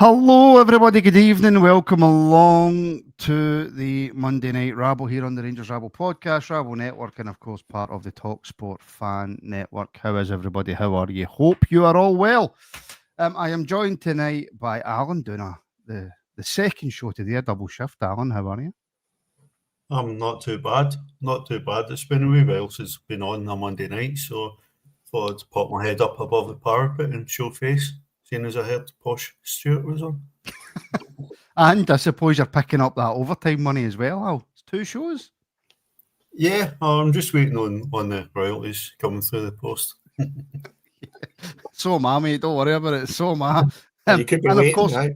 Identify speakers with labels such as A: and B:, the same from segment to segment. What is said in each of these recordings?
A: Hello, everybody. Good evening. Welcome along to the Monday Night Rabble here on the Rangers Rabble Podcast, Rabble Network, and of course, part of the Talk Sport Fan Network. How is everybody? How are you? Hope you are all well. I am joined tonight by Alan doing the second show today, a double shift. Alan, how are you?
B: I'm not too bad. Not too bad. It's been a wee while since I've been on a Monday night, so thought I'd pop my head up above the parapet and show face, seeing as I heard Posh Stewart was on.
A: And I suppose you're picking up that overtime money as well, Al. It's 2 shows.
B: Yeah, I'm just waiting on the royalties coming through the post.
A: So am I, mate. Don't worry about it. So am I.
C: You could be
A: and
C: waiting,
A: of course,
C: right?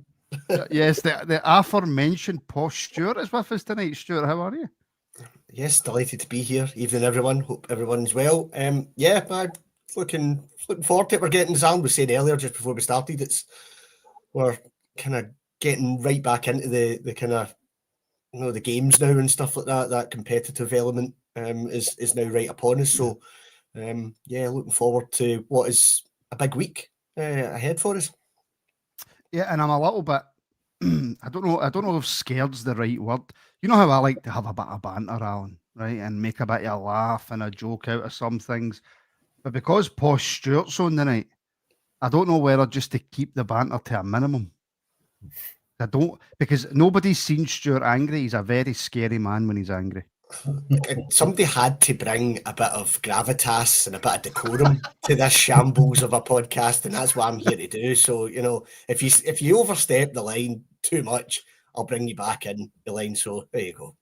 A: yes, the aforementioned Posh Stewart is with us tonight. Stuart, how are you?
C: Yes, delighted to be here. Evening, everyone. Hope everyone's well. Yeah, I'm looking forward to it. We're getting, as Alan was saying earlier, just before we started, we're kind of getting right back into the kind of, you know, the games now and stuff like that. That competitive element is now right upon us. So, yeah, looking forward to what is a big week ahead for us.
A: Yeah, and I'm a little bit. I don't know if scared's the right word. You know how I like to have a bit of banter, Alan, right, and make a bit of a laugh and a joke out of some things. But because Posh Stewart's on tonight, I don't know whether just to keep the banter to a minimum. I don't, because nobody's seen Stuart angry. He's a very scary man when he's angry.
C: Somebody had to bring a bit of gravitas and a bit of decorum to this shambles of a podcast, and that's what I'm here to do. So, you know, if you overstep the line too much, I'll bring you back in the line. So there you go.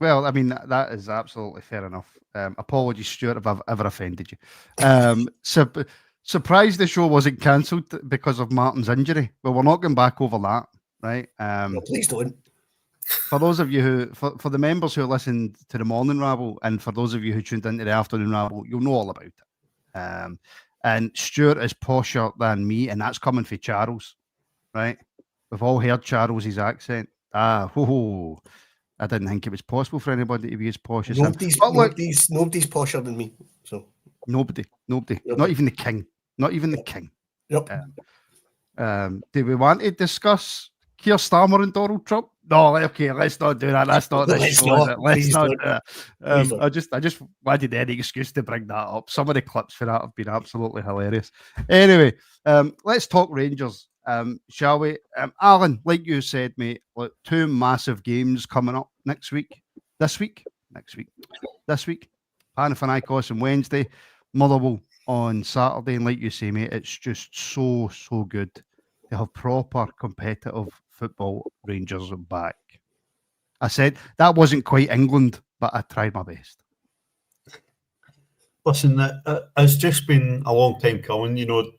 A: Well, I mean, that is absolutely fair enough. Apologies, Stuart, if I've ever offended you. Surprised the show wasn't cancelled because of Martin's injury. Well, we're not going back over that, right?
C: No, please don't.
A: For those of you for the members who listened to the morning rabble, and for those of you who tuned into the afternoon rabble, you'll know all about it. And Stuart is posher than me, and that's coming for Charles, right? We've all heard Charles's accent. I didn't think it was possible for anybody to be as posh as him.
C: Nobody's posher than me. So
A: nobody. Not even the king. Not even the king.
C: Yep.
A: Do we want to discuss Keir Starmer and Donald Trump? No, okay, let's not do that. That's not this show, is it? Let's not do that. I just wanted any excuse to bring that up. Some of the clips for that have been absolutely hilarious. Anyway, let's talk Rangers, shall we? Alan, like you said, mate, 2 massive games coming up this week. Panathinaikos on Wednesday, Motherwell on Saturday, and like you say, mate, it's just so good to have proper competitive football Rangers back. I said that wasn't quite England, but I tried my best.
B: Listen, it's just been a long time coming. You know,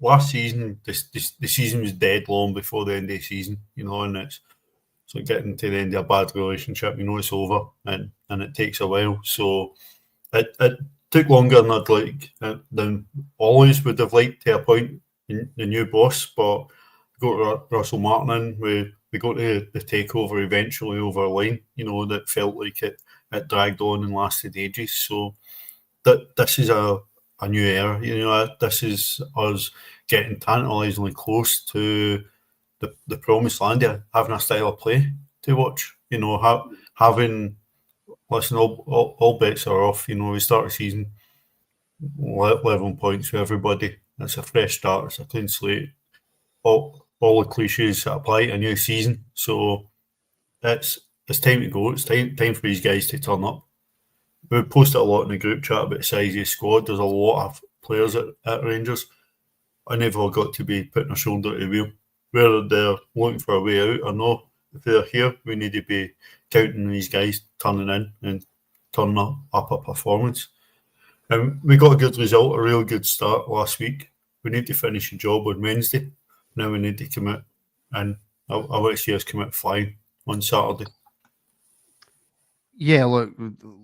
B: last season, the season was dead long before the end of the season, you know, and it's so getting to the end of a bad relationship, you know, it's over, and it takes a while. So it took longer than I'd like, than always would have liked to appoint the new boss, but got Russell Martin in. We got the takeover eventually over a line, you know, that felt like it dragged on and lasted ages. So this is a new era, you know. This is us getting tantalisingly close to the promised land, having a style of play to watch, you know, having, listen, all bets are off, you know. We start the season 11 points with everybody. It's a fresh start, it's a clean slate. All the cliches that apply to a new season. So it's time to go. It's time for these guys to turn up. We posted a lot in the group chat about the size of the squad. There's a lot of players at Rangers, and they've all got to be putting a shoulder to the wheel. Whether they're looking for a way out or not, if they're here, we need to be counting these guys turning in and turning up a performance. And we got a good result, a real good start last week. We need to finish the job on Wednesday. Now we need to commit, and I want to see us commit flying on Saturday.
A: Yeah, look,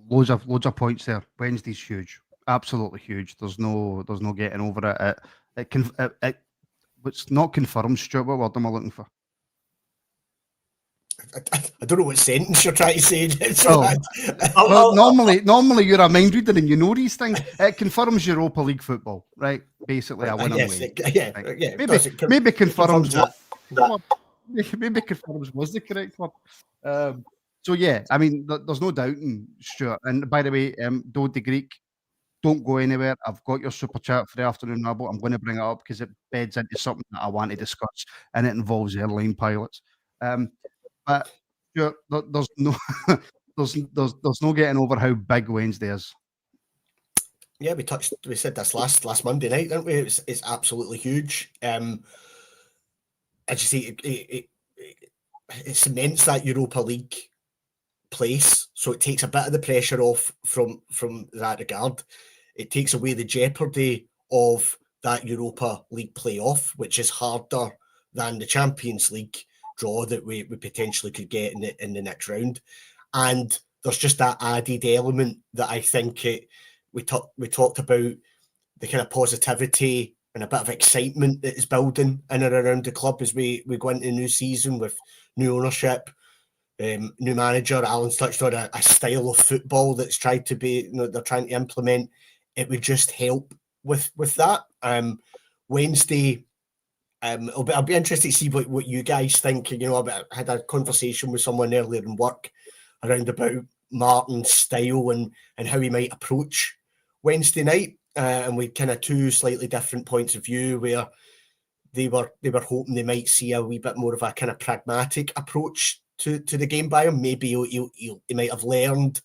A: loads of points there. Wednesday's huge, absolutely huge. There's no getting over it. It's not confirmed, Stuart. What word am I looking for?
C: I don't know what sentence you're trying to say.
A: Well, normally you're a mind reader and you know these things. It confirms Europa League football, right? Basically, a win and win.
C: Yeah.
A: Maybe confirms Maybe confirms was the correct word. So yeah, I mean, there's no doubting Stuart. And by the way, Dode the Greek, don't go anywhere. I've got your super chat for the afternoon rabble. I'm going to bring it up because it beds into something that I want to discuss, and it involves airline pilots. But Stuart, there's no, there's no getting over how big Wednesday is.
C: Yeah, we said this last Monday night, didn't we? It's absolutely huge. As you say, it cements that Europa League place, so it takes a bit of the pressure off from that regard. It takes away the jeopardy of that Europa League playoff, which is harder than the Champions League draw that we potentially could get in the next round. And there's just that added element that I think we talked about, the kind of positivity and a bit of excitement that is building in and around the club as we go into the new season with new ownership, new manager. Alan's touched on a style of football that's tried to be, they're trying to implement. It would just help with that. Wednesday, I'll be interested to see what you guys think. I had a conversation with someone earlier in work around about Martin's style and how he might approach Wednesday night. And we kind of two slightly different points of view, where they were hoping they might see a wee bit more of a kind of pragmatic approach to the game by him. Maybe he might have learned,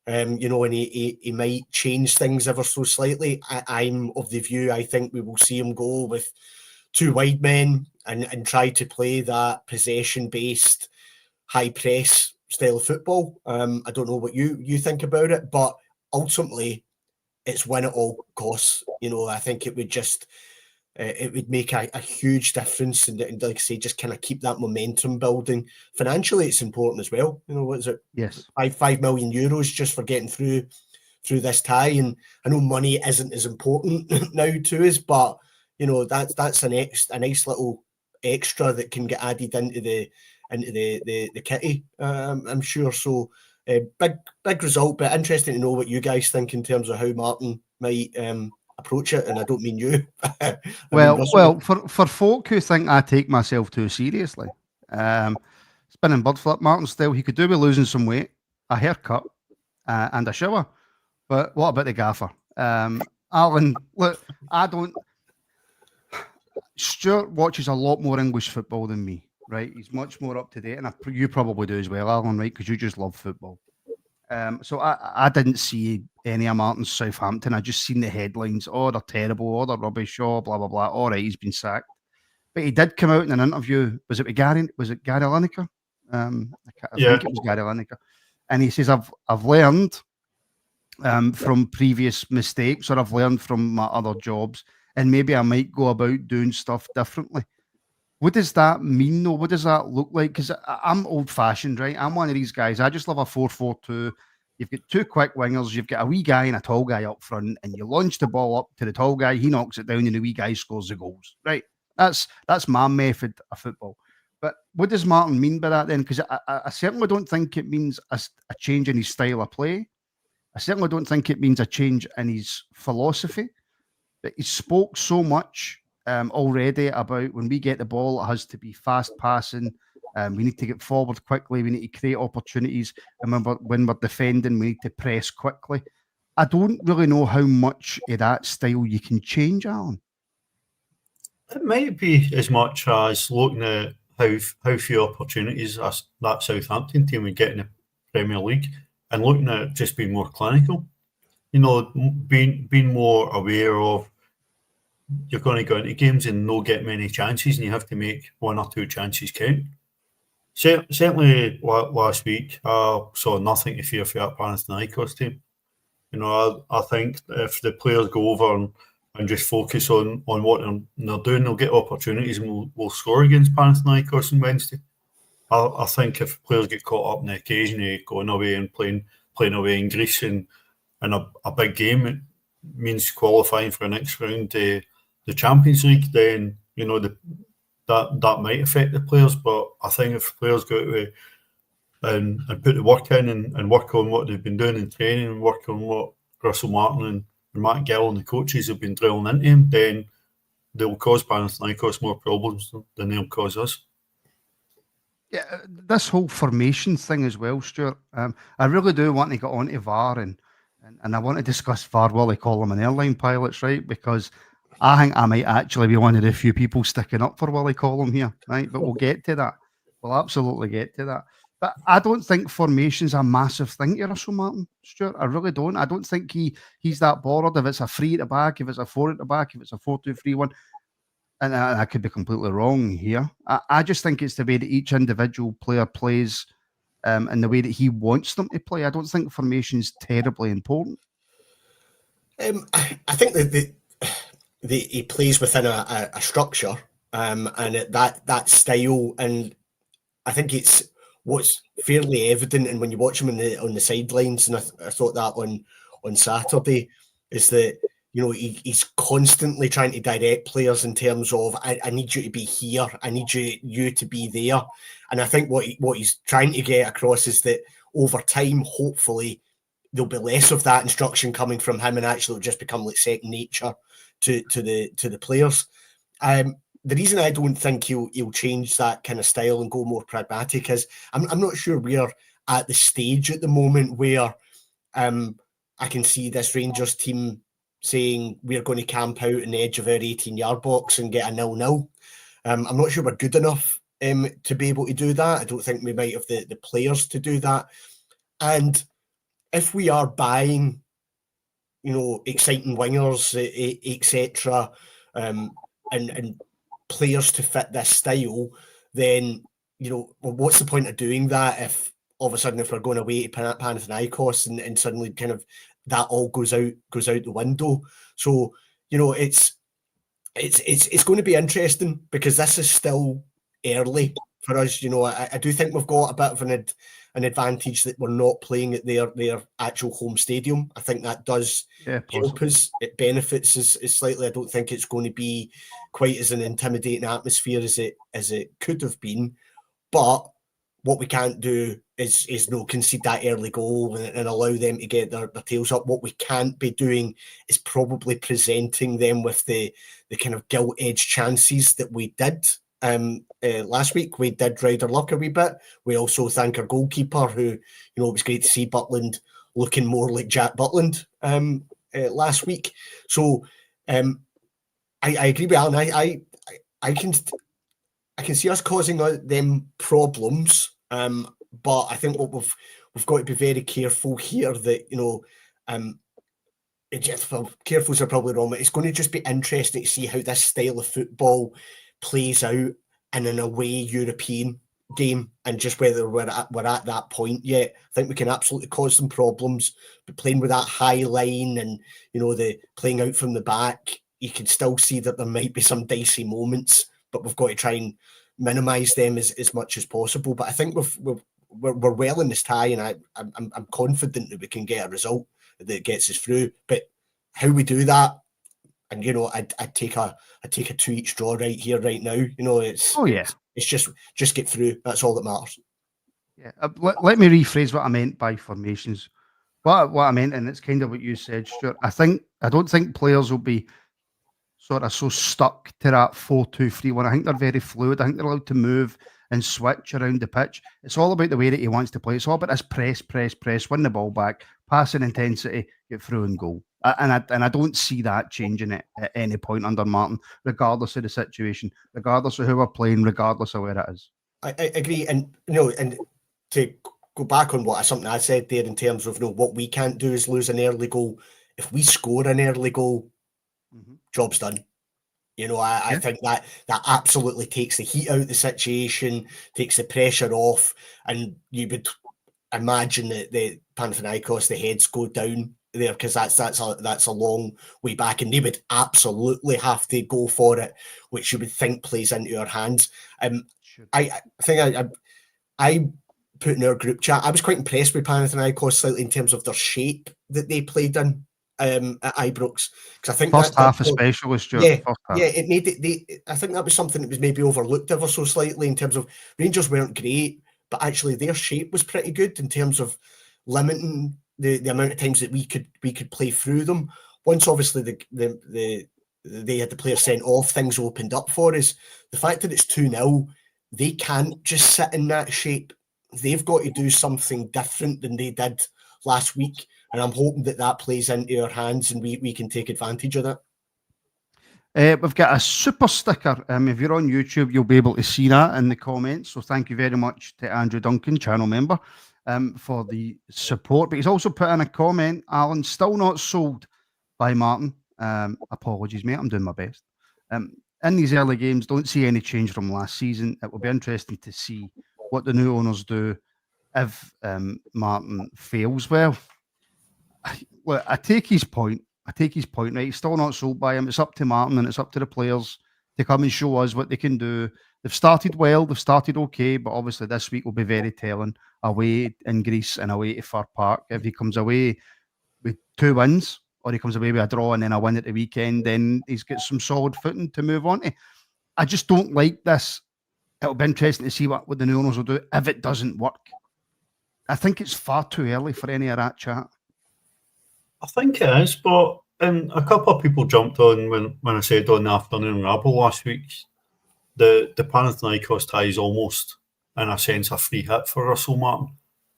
C: and he might change things ever so slightly. I'm of the view, I think we will see him go with two wide men and try to play that possession-based high press style of football. I don't know what you think about it, but ultimately it's win at all costs. I think it would just it would make a huge difference, and like I say, just kind of keep that momentum building. Financially, it's important as well. What is it?
A: Yes,
C: 5 million euros just for getting through this tie. And I know money isn't as important now to us, but that's a nice little extra that can get added into the kitty. I'm sure. So big result, but interesting to know what you guys think in terms of how Martin might approach it. And I don't mean you.
A: Well, for folk who think I take myself too seriously, spinning bird flip Martin style, he could do with losing some weight, a haircut, and a shower. But what about the gaffer? Alan, look, Stuart watches a lot more English football than me, right? He's much more up to date, and you probably do as well, Alan, right? Because you just love football. So I didn't see any of Martin's Southampton. I just seen the headlines. Oh, they're terrible. Oh, they're rubbish. Oh, blah, blah, blah. All right, he's been sacked. But he did come out in an interview. Was it Gary Lineker? I think it was Gary Lineker. And he says, I've learned from previous mistakes, or I've learned from my other jobs, and maybe I might go about doing stuff differently. What does that mean, though? What does that look like? Because I'm old-fashioned, right? I'm one of these guys. I just love a 4-4-2. You've got two quick wingers. You've got a wee guy and a tall guy up front, and you launch the ball up to the tall guy. He knocks it down, and the wee guy scores the goals, right? That's my method of football. But what does Martin mean by that then? Because I certainly don't think it means a change in his style of play. I certainly don't think it means a change in his philosophy. But he spoke so much already about when we get the ball, it has to be fast passing. We need to get forward quickly. We need to create opportunities. And when we're defending, we need to press quickly. I don't really know how much of that style you can change, Alan.
B: It might be as much as looking at how few opportunities that Southampton team would get in the Premier League, and looking at just being more clinical. Being more aware of you're going to go into games and not get many chances, and you have to make one or two chances count. Certainly last week, I saw nothing to fear for that Panathinaikos team. I think if the players go over and just focus on what they're doing, they'll get opportunities, and we'll score against Panathinaikos on Wednesday. I think if players get caught up in the occasion of going away and playing away in Greece and a big game, it means qualifying for the next round to the Champions League, then that might affect the players. But I think if players go out and put the work in and work on what they've been doing in training, and work on what Russell Martin and Matt Gill and the coaches have been drilling into him, then they'll cause Panathinaikos more problems than they'll cause us.
A: Yeah, this whole formation thing as well, Stuart. I really do want to get onto VAR and I want to discuss VAR, will they call them an airline pilots, right? Because I think I might actually be one of the few people sticking up for Willie Collum here, right? But we'll get to that. We'll absolutely get to that. But I don't think formation's a massive thing to Russell Martin, Stuart. I really don't. I don't think he's that bothered if it's a 3 at the back, if it's a 4 at the back, if it's a 4-2-3-1. And I could be completely wrong here. I just think it's the way that each individual player plays and the way that he wants them to play. I don't think formation's terribly important.
C: I think that he plays within a structure and that style, and I think it's what's fairly evident. And when you watch him on the sidelines, and I thought that on Saturday, is that he's constantly trying to direct players in terms of I need you to be here, I need you to be there, and I think what he's trying to get across is that over time, hopefully, there'll be less of that instruction coming from him, and actually it'll just become like second nature to the players. The reason I don't think he'll change that kind of style and go more pragmatic is I'm not sure we're at the stage at the moment where I can see this Rangers team saying we're going to camp out on the edge of our 18-yard box and get a 0-0. I'm not sure we're good enough to be able to do that. I don't think we might have the players to do that. And if we are buying, exciting wingers, etc., and players to fit this style, then, what's the point of doing that if all of a sudden if we're going away to Panathinaikos and suddenly kind of that all goes out the window. So, it's going to be interesting because this is still early for us. I do think we've got a bit of an advantage that we're not playing at their actual home stadium. I think that does help us. It benefits us slightly. I don't think it's going to be quite as an intimidating atmosphere as it could have been. But what we can't do is not concede that early goal and allow them to get their tails up. What we can't be doing is probably presenting them with the kind of gilt-edged chances that we did last week. We did ride our luck a wee bit. We also thank our goalkeeper, who, it was great to see Butland looking more like Jack Butland last week. So I agree with Alan. I can see us causing them problems, but I think what we've got to be very careful here that careful's are probably wrong, but it's going to just be interesting to see how this style of football plays out in an away European game, and just whether we're at that point yet. I think we can absolutely cause them problems, but playing with that high line and the playing out from the back, you can still see that there might be some dicey moments, but we've got to try and minimise them as much as possible. But I think we're well in this tie, and I'm confident that we can get a result that gets us through. But how we do that, and I'd take a 2-each draw right here, right now. It's just get through. That's all that matters.
A: Yeah. Let me rephrase what I meant by formations. What I meant, and it's kind of what you said, Stuart. I don't think players will be sort of so stuck to that 4-2-3-1. I think they're very fluid. I think they're allowed to move and switch around the pitch. It's all about the way that he wants to play. It's all about this press, win the ball back, passing intensity, get through and goal. And I don't see that changing at any point under Martin, regardless of the situation, regardless of who we're playing, regardless of where it is.
C: I agree. And, and to go back on something I said there in terms of, what we can't do is lose an early goal. If we score an early goal, job's done. I think that absolutely takes the heat out of the situation, takes the pressure off, and you would imagine that the Panathinaikos, the heads go down there because that's a long way back, and they would absolutely have to go for it, which you would think plays into our hands. I think I put in our group chat, I was quite impressed with Panathinaikos slightly in terms of their shape that they played in. At Ibrox, because I think
A: first half especially was
C: it made it. I think that was something that was maybe overlooked ever so slightly in terms of Rangers weren't great, but actually their shape was pretty good in terms of limiting the amount of times that we could play through them. Once obviously the they had the player sent off, things opened up for us. The fact that it's 2-0, they can't just sit in that shape. They've got to do something different than they did last week, and I'm hoping that plays into our hands and we can take advantage of that.
A: We've got a super sticker. If you're on YouTube, you'll be able to see that in the comments. So thank you very much to Andrew Duncan, channel member, for the support. But he's also put in a comment, Alan, still not sold by Martin. Apologies, mate. I'm doing my best. In these early games, don't see any change from last season. It will be interesting to see what the new owners do if Martin fails. Well, I take his point. Right? He's still not sold by him. It's up to Martin and it's up to the players to come and show us what they can do. They've started well. They've started okay. But obviously this week will be very telling. Away in Greece and away to Fir Park. If he comes away with 2 wins or he comes away with a draw and then a win at the weekend, then he's got some solid footing to move on to. I just don't like this. It'll be interesting to see what the new owners will do if it doesn't work. I think it's far too early for any of that chat.
B: I think it is, but a couple of people jumped on when I said on the afternoon rabble last week, the Panathinaikos tie is almost, in a sense, a free hit for Russell Martin.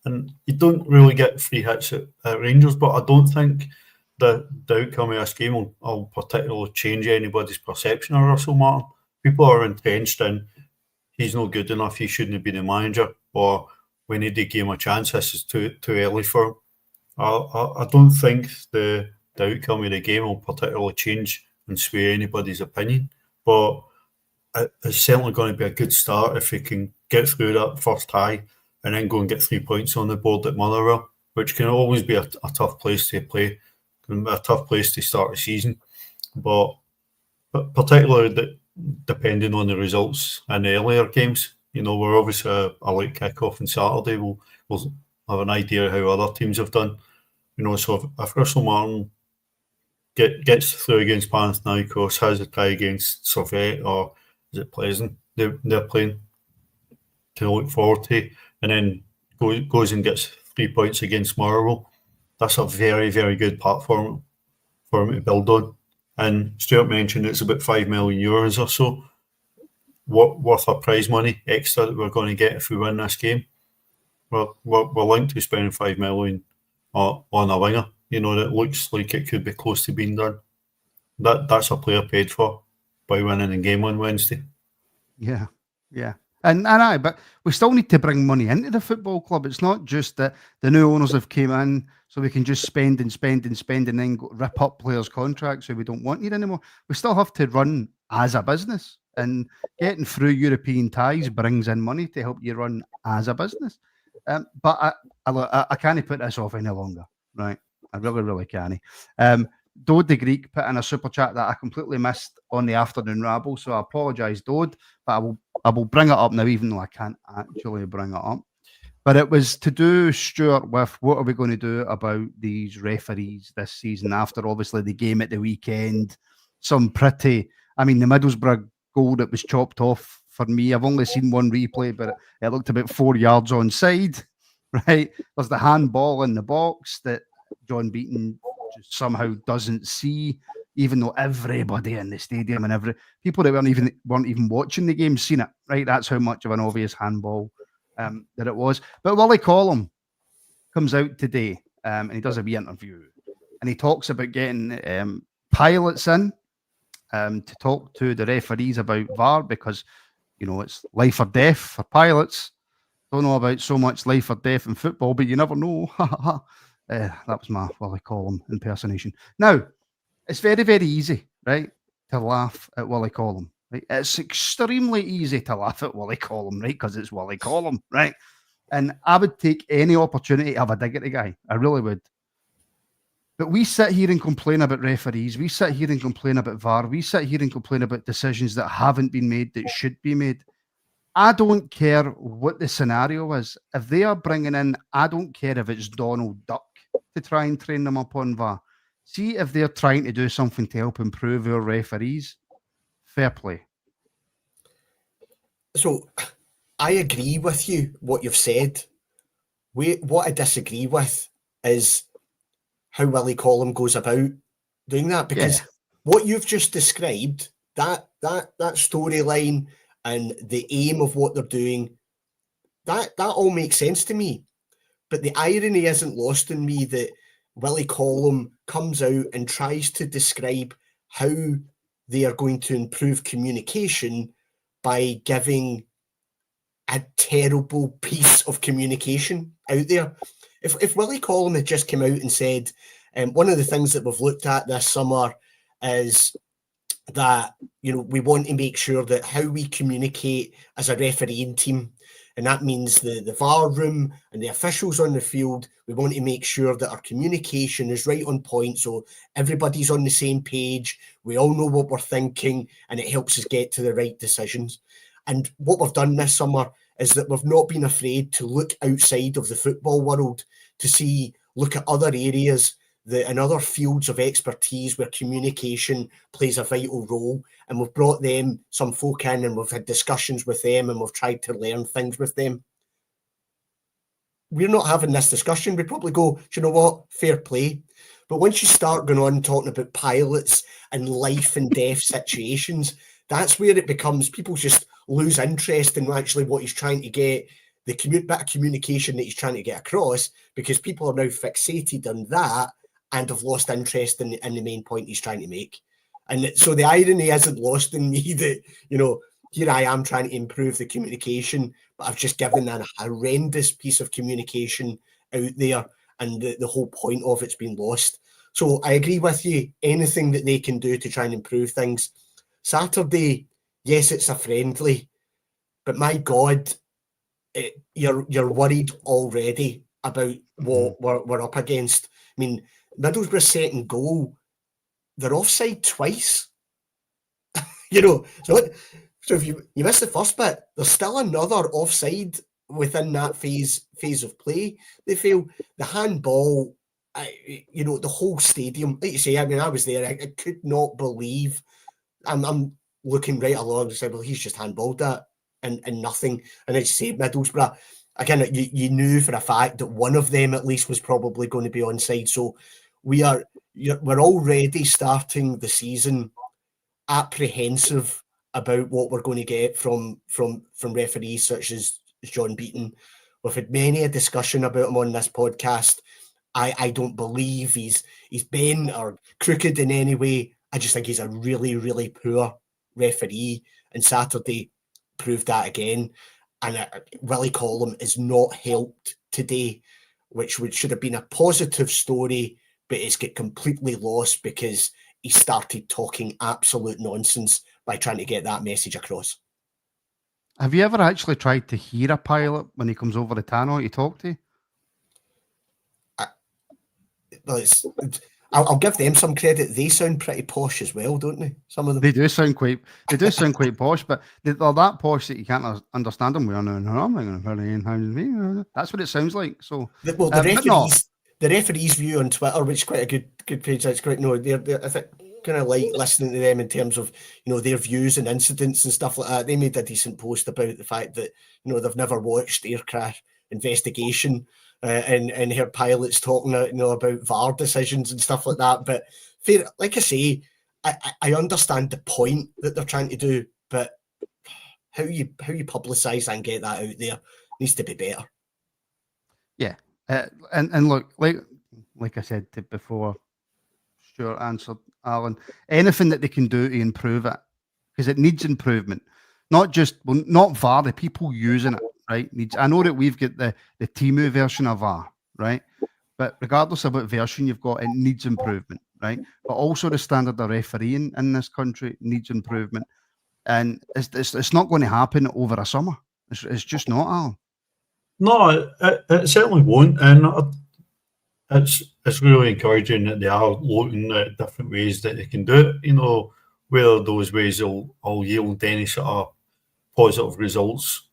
B: And you don't really get free hits at Rangers, but I don't think the outcome of this game will particularly change anybody's perception of Russell Martin. People are entrenched in he's not good enough, he shouldn't be the manager, or we need to give him a chance, this is too early for him. I don't think the outcome of the game will particularly change and sway anybody's opinion, but it's certainly going to be a good start if he can get through that first tie and then go and get 3 points on the board at Motherwell, which can always be a tough place to play, can be a tough place to start the season. But particularly depending on the results in the earlier games, we're obviously a late kick-off on Saturday. We'll have an idea how other teams have done. So if Russell Martin gets through against Panathinaikos, has a tie against Servette or is it Pleasant they're playing to look forward to, and then goes and gets 3 points against Motherwell, that's a very, very good platform for him to build on. And Stuart mentioned it's about €5 million or so worth of prize money extra that we're going to get if we win this game. We're linked to spending €5 million on a winger, that looks like it could be close to being done. That's a player paid for by winning the game on Wednesday.
A: Yeah. But we still need to bring money into the football club. It's not just that the new owners have came in so we can just spend and then rip up players' contracts so we don't want it anymore. We still have to run as a business, and getting through European ties brings in money to help you run as a business. But I can't put this off any longer, right? I really, really can't. Dode the Greek put in a super chat that I completely missed on the afternoon rabble, so I apologise, Dode, but I will bring it up now, even though I can't actually bring it up. But it was to do, Stuart, with what are we going to do about these referees this season after obviously the game at the weekend. The Middlesbrough goal that was chopped off for me. I've only seen one replay, but it looked about 4 yards onside, right? There's the handball in the box that John Beaton just somehow doesn't see, even though everybody in the stadium and people that weren't even watching the game seen it, right? That's how much of an obvious handball that it was. But Willie Collum comes out today and he does a wee interview and he talks about getting pilots in to talk to the referees about VAR because, it's life or death for pilots. Don't know about so much life or death in football, but you never know. That was my Willie Collum impersonation. Now, it's very, very easy, right, to laugh at Willie Collum. Right? It's extremely easy to laugh at Willie Collum, right, because it's Willie Collum, right? And I would take any opportunity to have a dig at the guy. I really would. But we sit here and complain about referees. We sit here and complain about VAR. We sit here and complain about decisions that haven't been made that should be made. I don't care what the scenario is. If they are bringing in, I don't care if it's Donald Duck to try and train them up on VAR. See if they're trying to do something to help improve our referees. Fair play.
C: So I agree with you, what you've said. What I disagree with is how Willie Collum goes about doing that, because what you've just described, that storyline and the aim of what they're doing, that all makes sense to me. But the irony isn't lost on me that Willie Collum comes out and tries to describe how they are going to improve communication by giving a terrible piece of communication out there. If Willie Collum had just come out and said, one of the things that we've looked at this summer is that, we want to make sure that how we communicate as a refereeing team, and that means the VAR room and the officials on the field, we want to make sure that our communication is right on point so everybody's on the same page, we all know what we're thinking, and it helps us get to the right decisions. And what we've done this summer is that we've not been afraid to look outside of the football world to look at other areas and other fields of expertise where communication plays a vital role. And we've brought them, some folk in, and we've had discussions with them, and we've tried to learn things with them. We're not having this discussion. We probably go, do you know what? Fair play. But once you start going on talking about pilots and life and death situations, that's where it becomes, people just lose interest in actually what he's trying to get, the bit of communication that he's trying to get across, because people are now fixated on that and have lost interest in the main point he's trying to make. And so the irony isn't lost in me that, here I am trying to improve the communication, but I've just given a horrendous piece of communication out there, and the whole point of it's been lost. So I agree with you. Anything that they can do to try and improve things. Saturday, yes, it's a friendly, but my God, you're worried already about what we're up against. I mean, Middlesbrough second goal, they're offside twice. So if you miss the first bit, there's still another offside within that phase of play. They feel the handball, the whole stadium, like you say, I mean, I was there, I could not believe, I'm looking right along and say, well, he's just handballed that and nothing. And as you say, Middlesbrough, again, you knew for a fact that one of them at least was probably going to be onside. So we're already starting the season apprehensive about what we're going to get from referees such as John Beaton. We've had many a discussion about him on this podcast. I don't believe he's bent or crooked in any way. I just think he's a really, really poor referee, and Saturday proved that again. And Willie Collum is not helped today, which should have been a positive story, but it's get completely lost because he started talking absolute nonsense by trying to get that message across.
A: Have you ever actually tried to hear a pilot when he comes over the tannoy to talk to you?
C: I'll give them some credit. They sound pretty posh as well, don't they? Some of them.
A: They do sound quite posh, but they're that posh that you can't understand them. That's what it sounds like. So,
C: the referees' view on Twitter, which is quite a good page. That's great. No, they're I think kind of like listening to them in terms of their views and incidents and stuff like that. They made a decent post about the fact that they've never watched aircraft investigation. And heard pilots talking, about VAR decisions and stuff like that. But fair, like I say, I understand the point that they're trying to do, but how you publicise and get that out there needs to be better.
A: Yeah, and look, like I said before, Stuart answered, Alan. Anything that they can do to improve it, because it needs improvement. Not VAR, the people using it. Right, I know that we've got the Timu version of VAR, right? But regardless of what version you've got, it needs improvement, right? But also the standard of refereeing in this country needs improvement, and it's not going to happen over a summer. It's just not, Alan.
B: No, it certainly won't, and it's really encouraging that they are looking at different ways that they can do it. Whether those ways will yield any sort of positive results,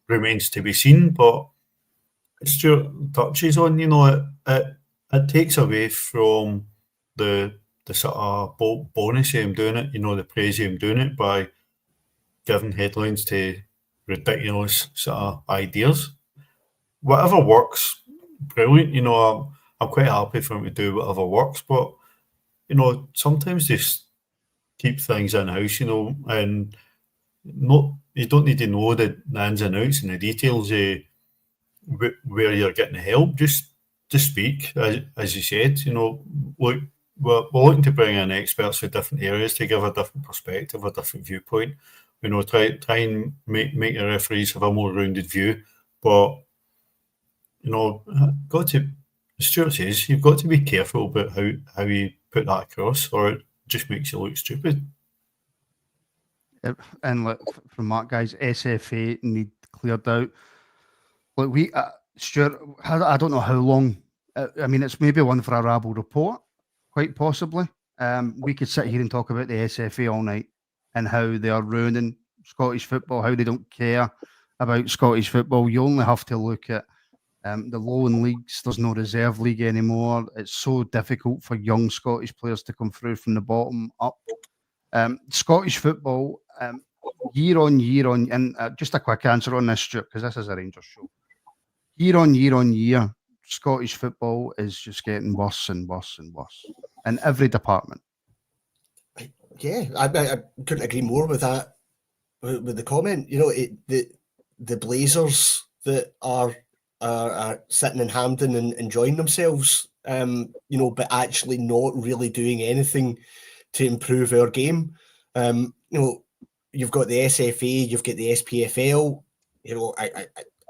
B: remains to be seen. But Stuart touches on, it takes away from the sort of bonus of him doing it, the praise of him doing it by giving headlines to ridiculous sort of ideas. Whatever works, brilliant. I'm quite happy for him to do whatever works, but sometimes just keep things in house, and you don't need to know the ins and outs and the details where you're getting the help. Just speak, as you said. Look, we're looking to bring in experts for different areas to give a different perspective, a different viewpoint. Try and make the referees have a more rounded view. But got to, as Stuart says, you've got to be careful about how you put that across, or it just makes you look stupid.
A: And look, from Mark, guys, SFA need cleared out. Look, Stuart, I don't know how long. I mean, it's maybe one for a Rabble report, quite possibly. We could sit here and talk about the SFA all night and how they are ruining Scottish football, how they don't care about Scottish football. You only have to look at the lower leagues. There's no reserve league anymore. It's so difficult for young Scottish players to come through from the bottom up. Scottish football, year on, and just a quick answer on this, Stuart, because this is a Rangers show. Year on year, Scottish football is just getting worse and worse and worse in every department.
C: Yeah, I couldn't agree more with that. With the comment, the Blazers that are sitting in Hampden and enjoying themselves, but actually not really doing anything to improve our game. You've got the SFA, you've got the SPFL.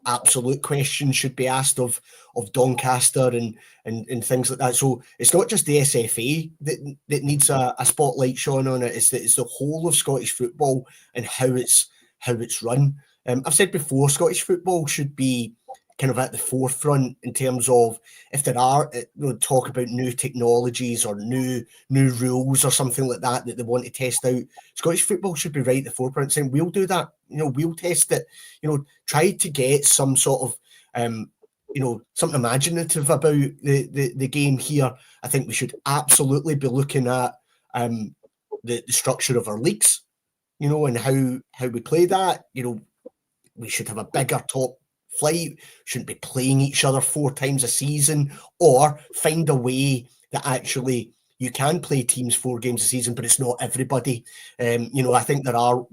C: Absolute questions should be asked of Doncaster and things like that. So it's not just the SFA that needs a spotlight shone on it. It's the whole of Scottish football and how it's run. I've said before, Scottish football should be kind of at the forefront in terms of if there are talk about new technologies or new rules or something like that they want to test out. Scottish football should be right at the forefront, saying we'll do that. We'll test it. Try to get some sort of something imaginative about the game here. I think we should absolutely be looking at the structure of our leagues, and how we play that. We should have a bigger top flight, shouldn't be playing each other 4 times a season, or find a way that actually you can play teams 4 games a season, but it's not everybody. I think there are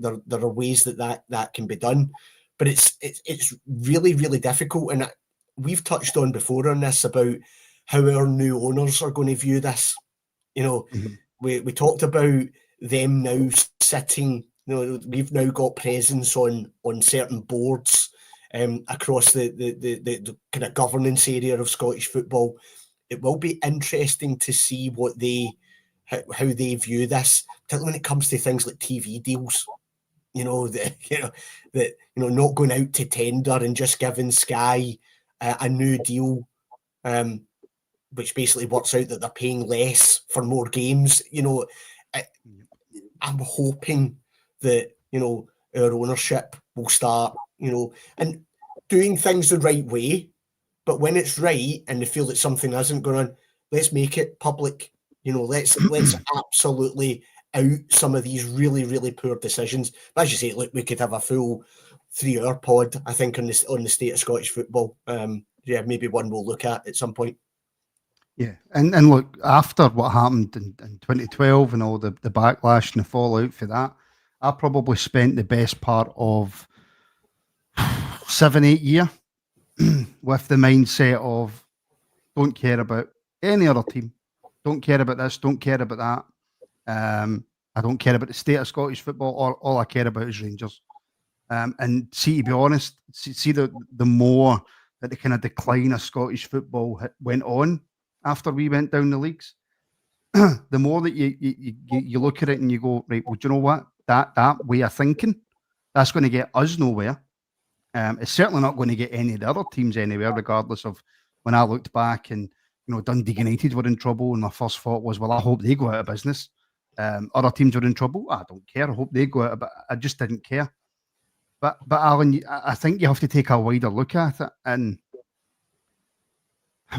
C: ways that can be done, but it's really, really difficult. And we've touched on before on this about how our new owners are going to view this. We talked about them now sitting. We've now got presence on certain boards across the kind of governance area of Scottish football. It will be interesting to see how they view this, particularly when it comes to things like TV deals. Not going out to tender and just giving Sky a new deal, which basically works out that they're paying less for more games. I'm hoping that our ownership will start and doing things the right way, but when it's right and they feel that something isn't going on, let's make it public. Let's absolutely out some of these really, really poor decisions. But as you say, look, we could have a full 3-hour pod, I think, on the state of Scottish football. Maybe one we'll look at some point.
A: Yeah, and look, after what happened in 2012 and all the backlash and the fallout for that, I probably spent the best part of 7-8 years with the mindset of don't care about any other team, don't care about this, don't care about that. I don't care about the state of Scottish football. All I care about is Rangers. And to be honest, see the more that the kind of decline of Scottish football went on after we went down the leagues, the more that you look at it and you go, right, well, do you know what? That way of thinking, that's going to get us nowhere. It's certainly not going to get any of the other teams anywhere, regardless of when I looked back and, Dundee United were in trouble and my first thought was, well, I hope they go out of business. Other teams were in trouble. I don't care. I hope they go out, but I just didn't care. But Alan, I think you have to take a wider look at it. And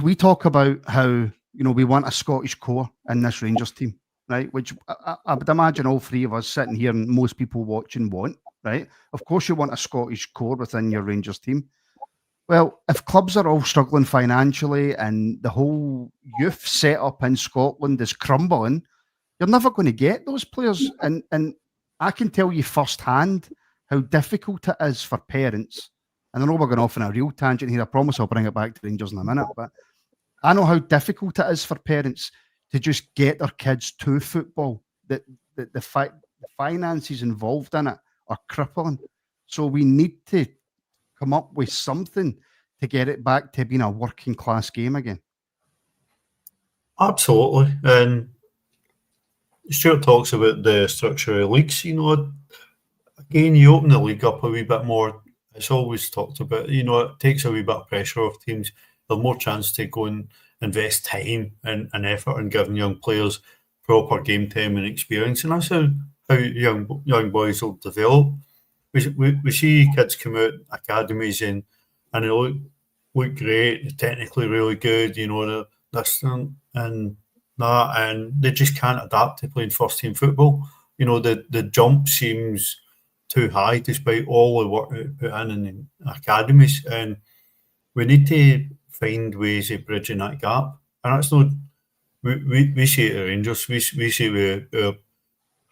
A: we talk about how, we want a Scottish core in this Rangers team, right? Which I would imagine all 3 of us sitting here and most people watching want, right? Of course you want a Scottish core within your Rangers team. Well, if clubs are all struggling financially and the whole youth setup in Scotland is crumbling you're never going to get those players. And I can tell you firsthand how difficult it is for parents. And I know we're going off on a real tangent here. I promise I'll bring it back to Rangers in a minute. But I know how difficult it is for parents to just get their kids to football. The finances involved in it are crippling. So we need to come up with something to get it back to being a working class game again.
B: Absolutely. And Stuart talks about the structure of leagues. Again, you open the league up a wee bit more. It's always talked about, it takes a wee bit of pressure off teams. There's more chance to go and invest time and effort in giving young players proper game time and experience. And that's how young boys will develop. We see kids come out academies and they look great, they're technically really good, they're this and that, and they just can't adapt to playing first team football. The jump seems too high despite all the work they put in the academies, and we need to find ways of bridging that gap. And that's not we see it at Rangers. We see with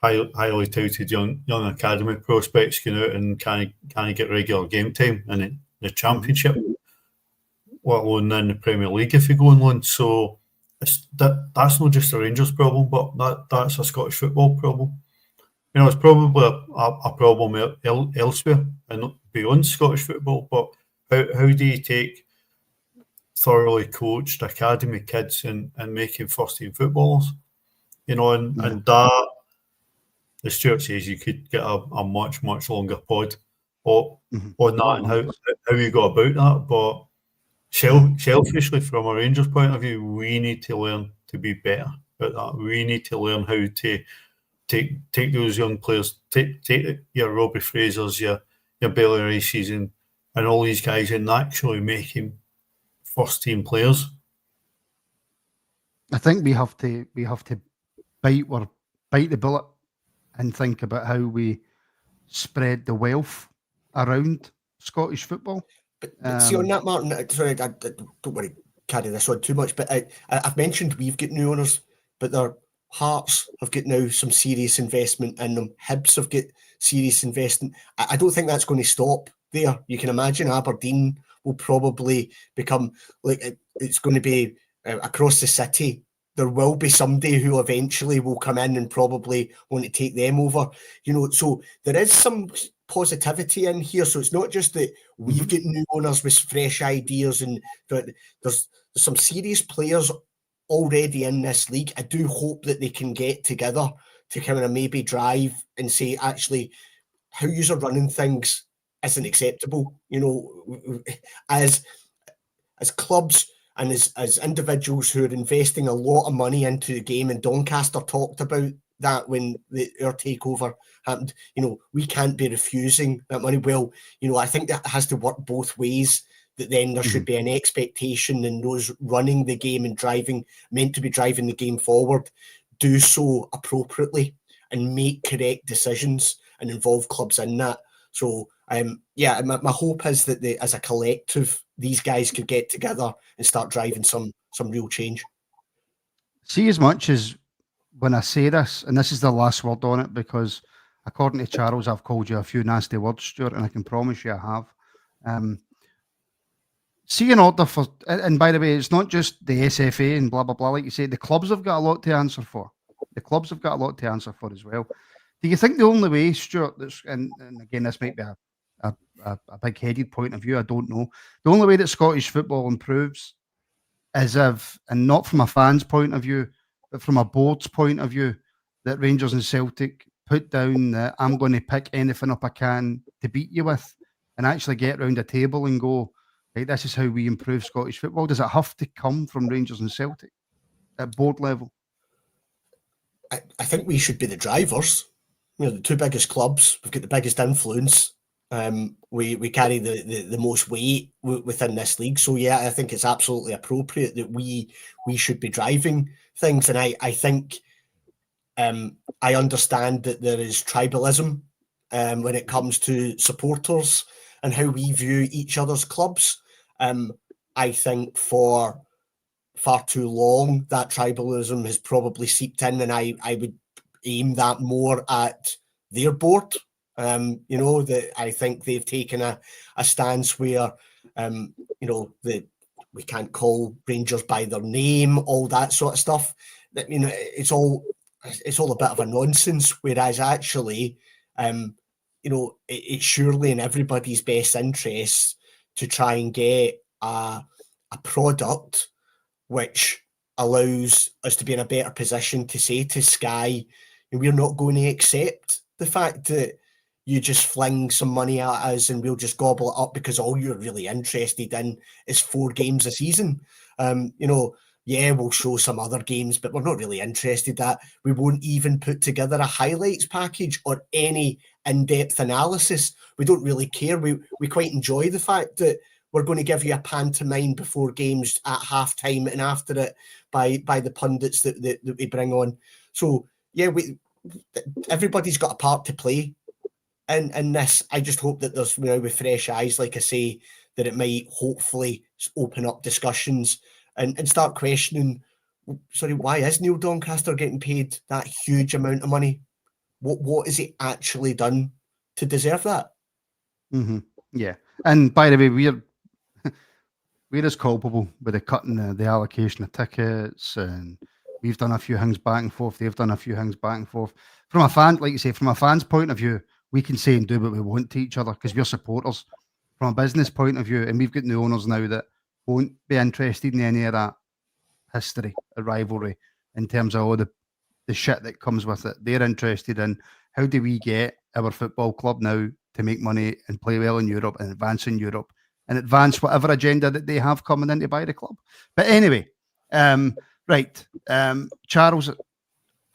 B: our highly touted young academy prospects going out and can't get regular game time in the Championship, let alone in the Premier League if you go on loan. So that's not just a Rangers problem, but that's a Scottish football problem. It's probably a problem elsewhere and beyond Scottish football. But how do you take thoroughly coached academy kids and make them first team footballers? And that, as Stuart says, you could get a much longer pod on that and how you go about that. But selfishly, from a Rangers point of view, we need to learn to be better at that. We need to learn how to take those young players, take your Robbie Frasers, your Bailey Rices, and all these guys, and actually make him first team players.
A: I think we have to bite the bullet and think about how we spread the wealth around Scottish football.
C: But see, on that, Martin, sorry, I don't want to carry this on too much, but I've mentioned we've got new owners, but their Hearts have got now some serious investment in them. Hibs have got serious investment. I don't think that's going to stop there. You can imagine Aberdeen will probably become, like, it's going to be across the city. There will be somebody who eventually will come in and probably want to take them over. So there is some positivity in here. So it's not just that we've got new owners with fresh ideas, and there's some serious players already in this league. I do hope that they can get together to kind of maybe drive and say, actually, how you're running things isn't acceptable. As clubs and as individuals who are investing a lot of money into the game, and Doncaster talked about that when our takeover happened. We can't be refusing that money. Well, I think that has to work both ways. That then there should be an expectation, and those running the game and meant to be driving the game forward, do so appropriately and make correct decisions and involve clubs in that. So, my hope is that as a collective, these guys could get together and start driving some real change.
A: See, as much as when I say this, and this is the last word on it, because according to Charles, I've called you a few nasty words, Stuart, and I can promise you I have. See, in order for, and by the way, it's not just the SFA and blah, blah, blah. Like you say, the clubs have got a lot to answer for. The clubs have got a lot to answer for as well. Do you think the only way, Stuart, and again, this might be a big-headed point of view, I don't know. The only way that Scottish football improves is if, and not from a fan's point of view, but from a board's point of view, that Rangers and Celtic put down that I'm going to pick anything up I can to beat you with, and actually get round a table and go, right, this is how we improve Scottish football. Does it have to come from Rangers and Celtic at board level?
C: I think we should be the drivers. The two biggest clubs, we've got the biggest influence. We carry the most weight within this league. So yeah, I think it's absolutely appropriate that we should be driving things. And I think I understand that there is tribalism when it comes to supporters and how we view each other's clubs. I think for far too long that tribalism has probably seeped in, and I would aim that more at their board. That I think they've taken a stance where, that we can't call Rangers by their name, all that sort of stuff. It's all a bit of a nonsense. Whereas actually, it's surely in everybody's best interests to try and get a product which allows us to be in a better position to say to Sky, we're not going to accept the fact that you just fling some money at us and we'll just gobble it up because all you're really interested in is 4 games a season. We'll show some other games, but we're not really interested in that. We won't even put together a highlights package or any in-depth analysis. We don't really care. We quite enjoy the fact that we're going to give you a pantomime before games at halftime and after it by the pundits that we bring on. So, everybody's got a part to play in this. I just hope that there's, with fresh eyes, like I say, that it might hopefully open up discussions and start questioning, sorry, why is Neil Doncaster getting paid that huge amount of money? What has he actually done to deserve that?
A: Mm-hmm. Yeah. And by the way, we're as culpable with the cutting the allocation of tickets, and we've done a few things back and forth. They've done a few things back and forth. From a fan, like you say, from a fan's point of view, we can say and do what we want to each other because we're supporters. From a business point of view, and we've got new owners now that won't be interested in any of that history, a rivalry, in terms of all the shit that comes with it. They're interested in how do we get our football club now to make money and play well in Europe and advance in Europe and advance whatever agenda that they have coming in to buy the club. But anyway, Charles,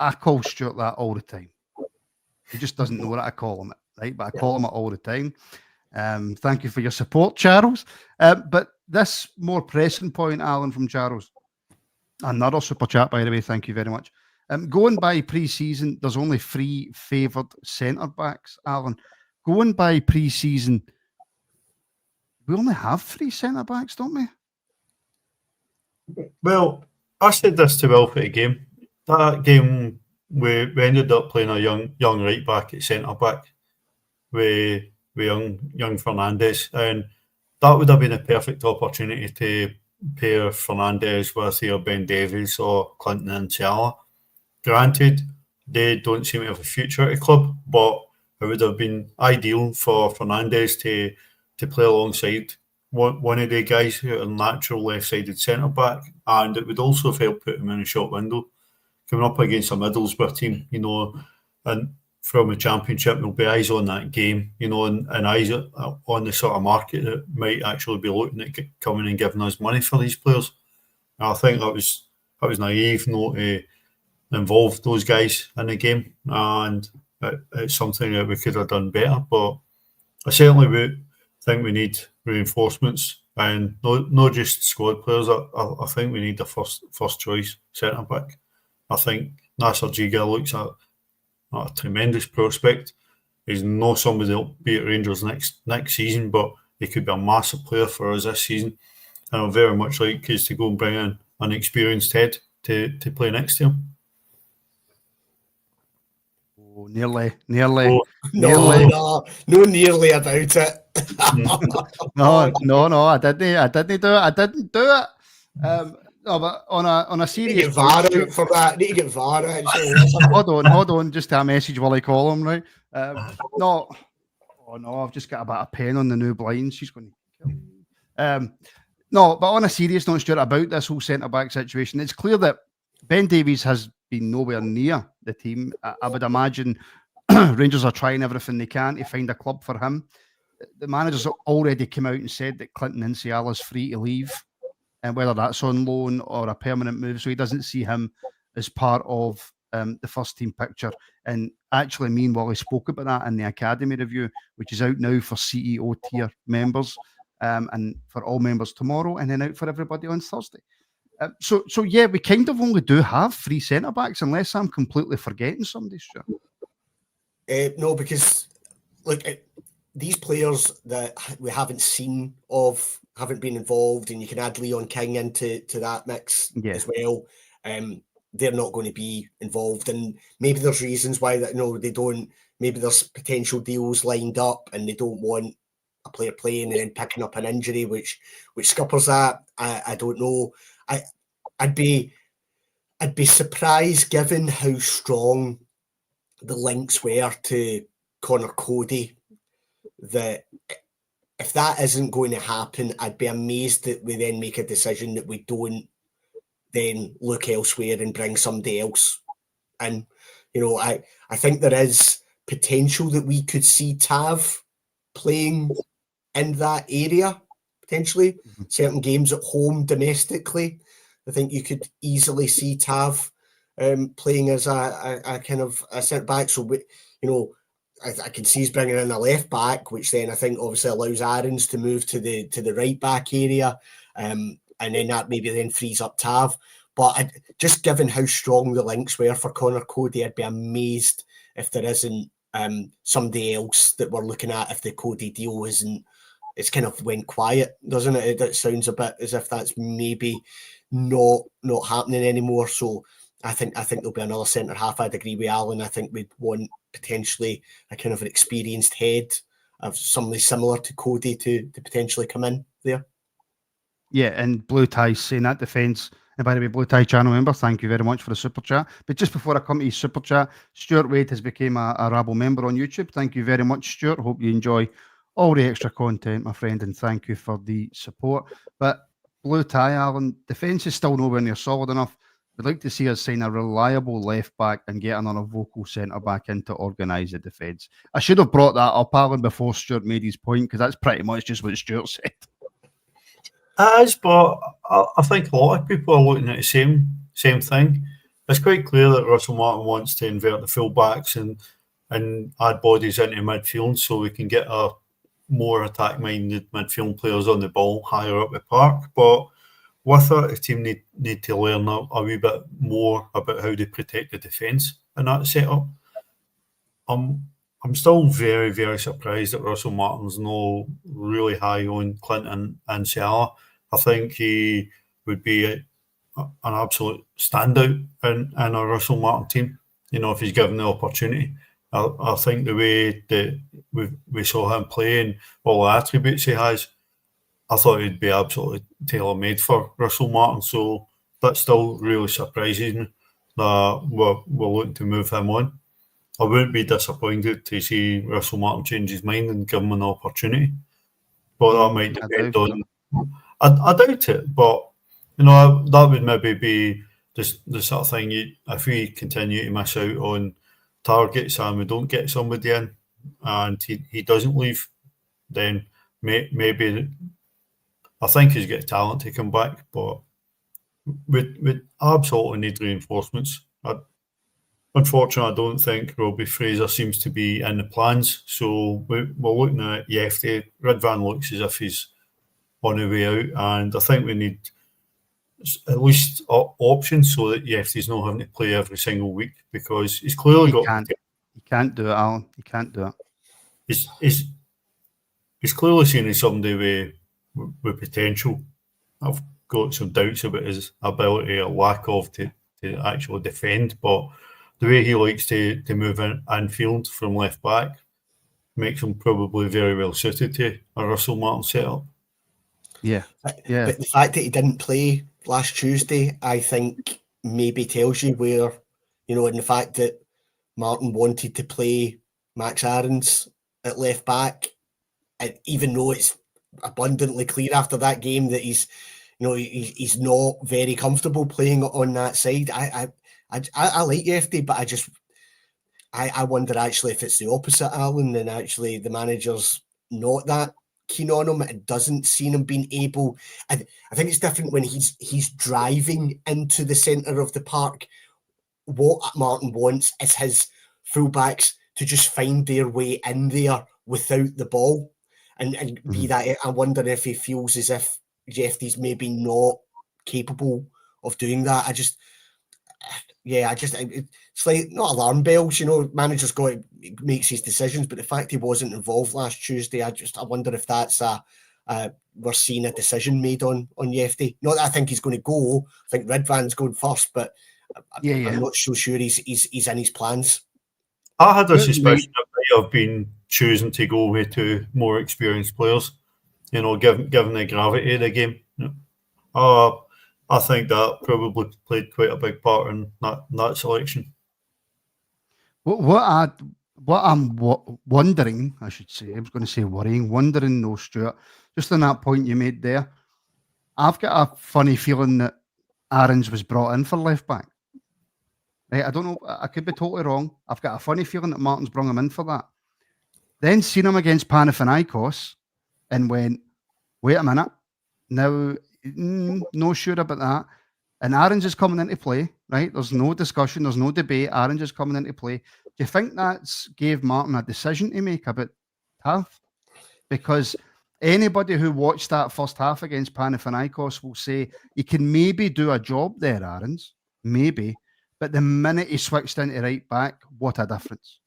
A: I call Stuart that all the time. He just doesn't know what I call him, right? But I call him it all the time. Thank you for your support, Charles. But this more pressing point, Alan, from Charles, another super chat, by the way, thank you very much. Going by pre-season, there's only 3 favoured centre-backs, Alan. Going by pre-season, we only have 3 centre-backs, don't we?
B: Well, I said this to Will for the game. That game, we ended up playing a young right-back at centre-back with young Fernandes, and that would have been a perfect opportunity to pair Fernandes with either Ben Davies or Clinton and Ciala. Granted, they don't seem to have a future at the club, but it would have been ideal for Fernandes to play alongside one of the guys who are a natural left-sided centre-back, and it would also have helped put him in a short window. Coming up against a Middlesbrough team, and from the Championship, there'll be eyes on that game, and eyes on the sort of market that might actually be looking at coming and giving us money for these players. And I think that was naive not to involve those guys in the game, and it's something that we could have done better. But I certainly would think we need reinforcements, and not just squad players. I think we need the first choice centre back. I think Nasser Giga looks at a tremendous prospect. He's not somebody that'll be at Rangers next season, but he could be a massive player for us this season. And I'd very much like us to go and bring in an experienced head to play next to him.
A: Oh, nearly.
C: No, nearly about it.
A: No, I didn't do it. No, but on a serious,
C: need to get VAR out for that. Need to get VAR out.
A: Hold on, just a message while I call him, right? No, I've just got a bit of pen on the new blinds. She's going to kill me. No, but on a serious note, Stuart, about this whole centre back situation, it's clear that Ben Davies has been nowhere near the team. I would imagine Rangers are trying everything they can to find a club for him. The manager's already come out and said that Clinton and Ciala is free to leave, and whether that's on loan or a permanent move, so he doesn't see him as part of the first team picture. And actually, me and Wally spoke about that in the Academy review, which is out now for CEO tier members and for all members tomorrow, and then out for everybody on Thursday. So yeah, we kind of only do have 3 centre backs, unless I'm completely forgetting somebody. Sure.
C: No, because look, these players that we haven't seen haven't been involved, and you can add Leon King into that mix as well. they're not going to be involved. And maybe there's reasons why that they don't. Maybe there's potential deals lined up, and they don't want a player playing and then picking up an injury, which scuppers that. I don't know. I'd be surprised, given how strong the links were to Connor Cody, that if that isn't going to happen, I'd be amazed that we then make a decision that we don't then look elsewhere and bring somebody else in. I think there is potential that we could see Tav playing in that area, potentially. Certain games at home domestically, I think you could easily see Tav playing as a kind of a centre back. So, I can see he's bringing in a left back, which then I think obviously allows Aarons to move to the right back area, and then that maybe then frees up Tav. But just given how strong the links were for Connor Cody, I'd be amazed if there isn't somebody else that we're looking at if the Cody deal it's kind of went quiet, doesn't it? It sounds a bit as if that's maybe not happening anymore. So I think there'll be another centre half. I'd agree with Alan. I think we'd want potentially a kind of an experienced head of somebody similar to Cody to potentially come in there.
A: Yeah, and Blue Tie saying that defence. And by the way, Blue Tie channel member, thank you very much for the super chat. But just before I come to his super chat, Stuart Wade has become a Rabble member on YouTube. Thank you very much, Stuart. Hope you enjoy all the extra content, my friend, and thank you for the support. But Blue Tie, Alan, defence is still nowhere near solid enough. We'd like to see us sign a reliable left back and get another vocal centre back in to organise the defence. I should have brought that up, Alan, before Stuart made his point, because that's pretty much just what Stuart said.
B: As, but I think a lot of people are looking at the same thing. It's quite clear that Russell Martin wants to invert the full-backs and add bodies into midfield so we can get a more attack-minded midfield players on the ball higher up the park. But with it, the team need to learn a wee bit more about how to protect the defence in that setup. I'm still very, very surprised that Russell Martin's not really high on Clinton and Salah. I think he would be an absolute standout in a Russell Martin team, if he's given the opportunity. I think the way that we saw him play and all the attributes he has, I thought he'd be absolutely tailor-made for Russell Martin. So that still really surprises me that we're looking to move him on. I wouldn't be disappointed to see Russell Martin change his mind and give him an opportunity. But that might depend on... I doubt it, but, that would maybe be the sort of thing, if we continue to miss out on targets and we don't get somebody in and he doesn't leave, then maybe... I think he's got talent to come back, but we absolutely need reinforcements. Unfortunately, I don't think Robbie Fraser seems to be in the plans. So we're looking at Yefty. Ridvan looks as if he's on the way out, and I think we need at least options so that Yefty's not having to play every single week, because he's clearly
A: He can't do it, Alan. He can't do it.
B: He's clearly seen as somebody with potential. I've got some doubts about his ability or lack of to actually defend, but the way he likes to move infield from left back makes him probably very well suited to a Russell Martin setup.
A: Yeah.
C: But the fact that he didn't play last Tuesday, I think maybe tells you where, and the fact that Martin wanted to play Max Aarons at left back, and even though it's abundantly clear after that game that he's not very comfortable playing on that side. I like Yefty, but I wonder actually if it's the opposite, Alan, and actually the manager's not that keen on him. It doesn't seem him being able. I think it's different when he's driving into the centre of the park. What Martin wants is his fullbacks to just find their way in there without the ball. And be that, I wonder if he feels as if Yefty's maybe not capable of doing that. It's like not alarm bells, manager's makes his decisions, but the fact he wasn't involved last Tuesday, I wonder if that's we're seeing a decision made on Yefty. Not that I think he's going to go. I think Ridvan's going first, but I'm not so sure he's in his plans.
B: I had a suspicion that might have been choosing to go with two more experienced players, given the gravity of the game. I think that probably played quite a big part in that selection.
A: What I'm wondering, I should say, I was going to say worrying, wondering though, Stuart, just on that point you made there, I've got a funny feeling that Aarons was brought in for left back. Right, I don't know, I could be totally wrong. I've got a funny feeling that Martin's brought him in for that. Then seen him against Panathinaikos and went, wait a minute, now, no sure about that. And Aarons is coming into play, right? There's no discussion, there's no debate. Aarons is coming into play. Do you think that's gave Martin a decision to make about Tav? Because anybody who watched that first half against Panathinaikos will say he can maybe do a job there, Aarons, maybe. But the minute he switched into right back, what a difference.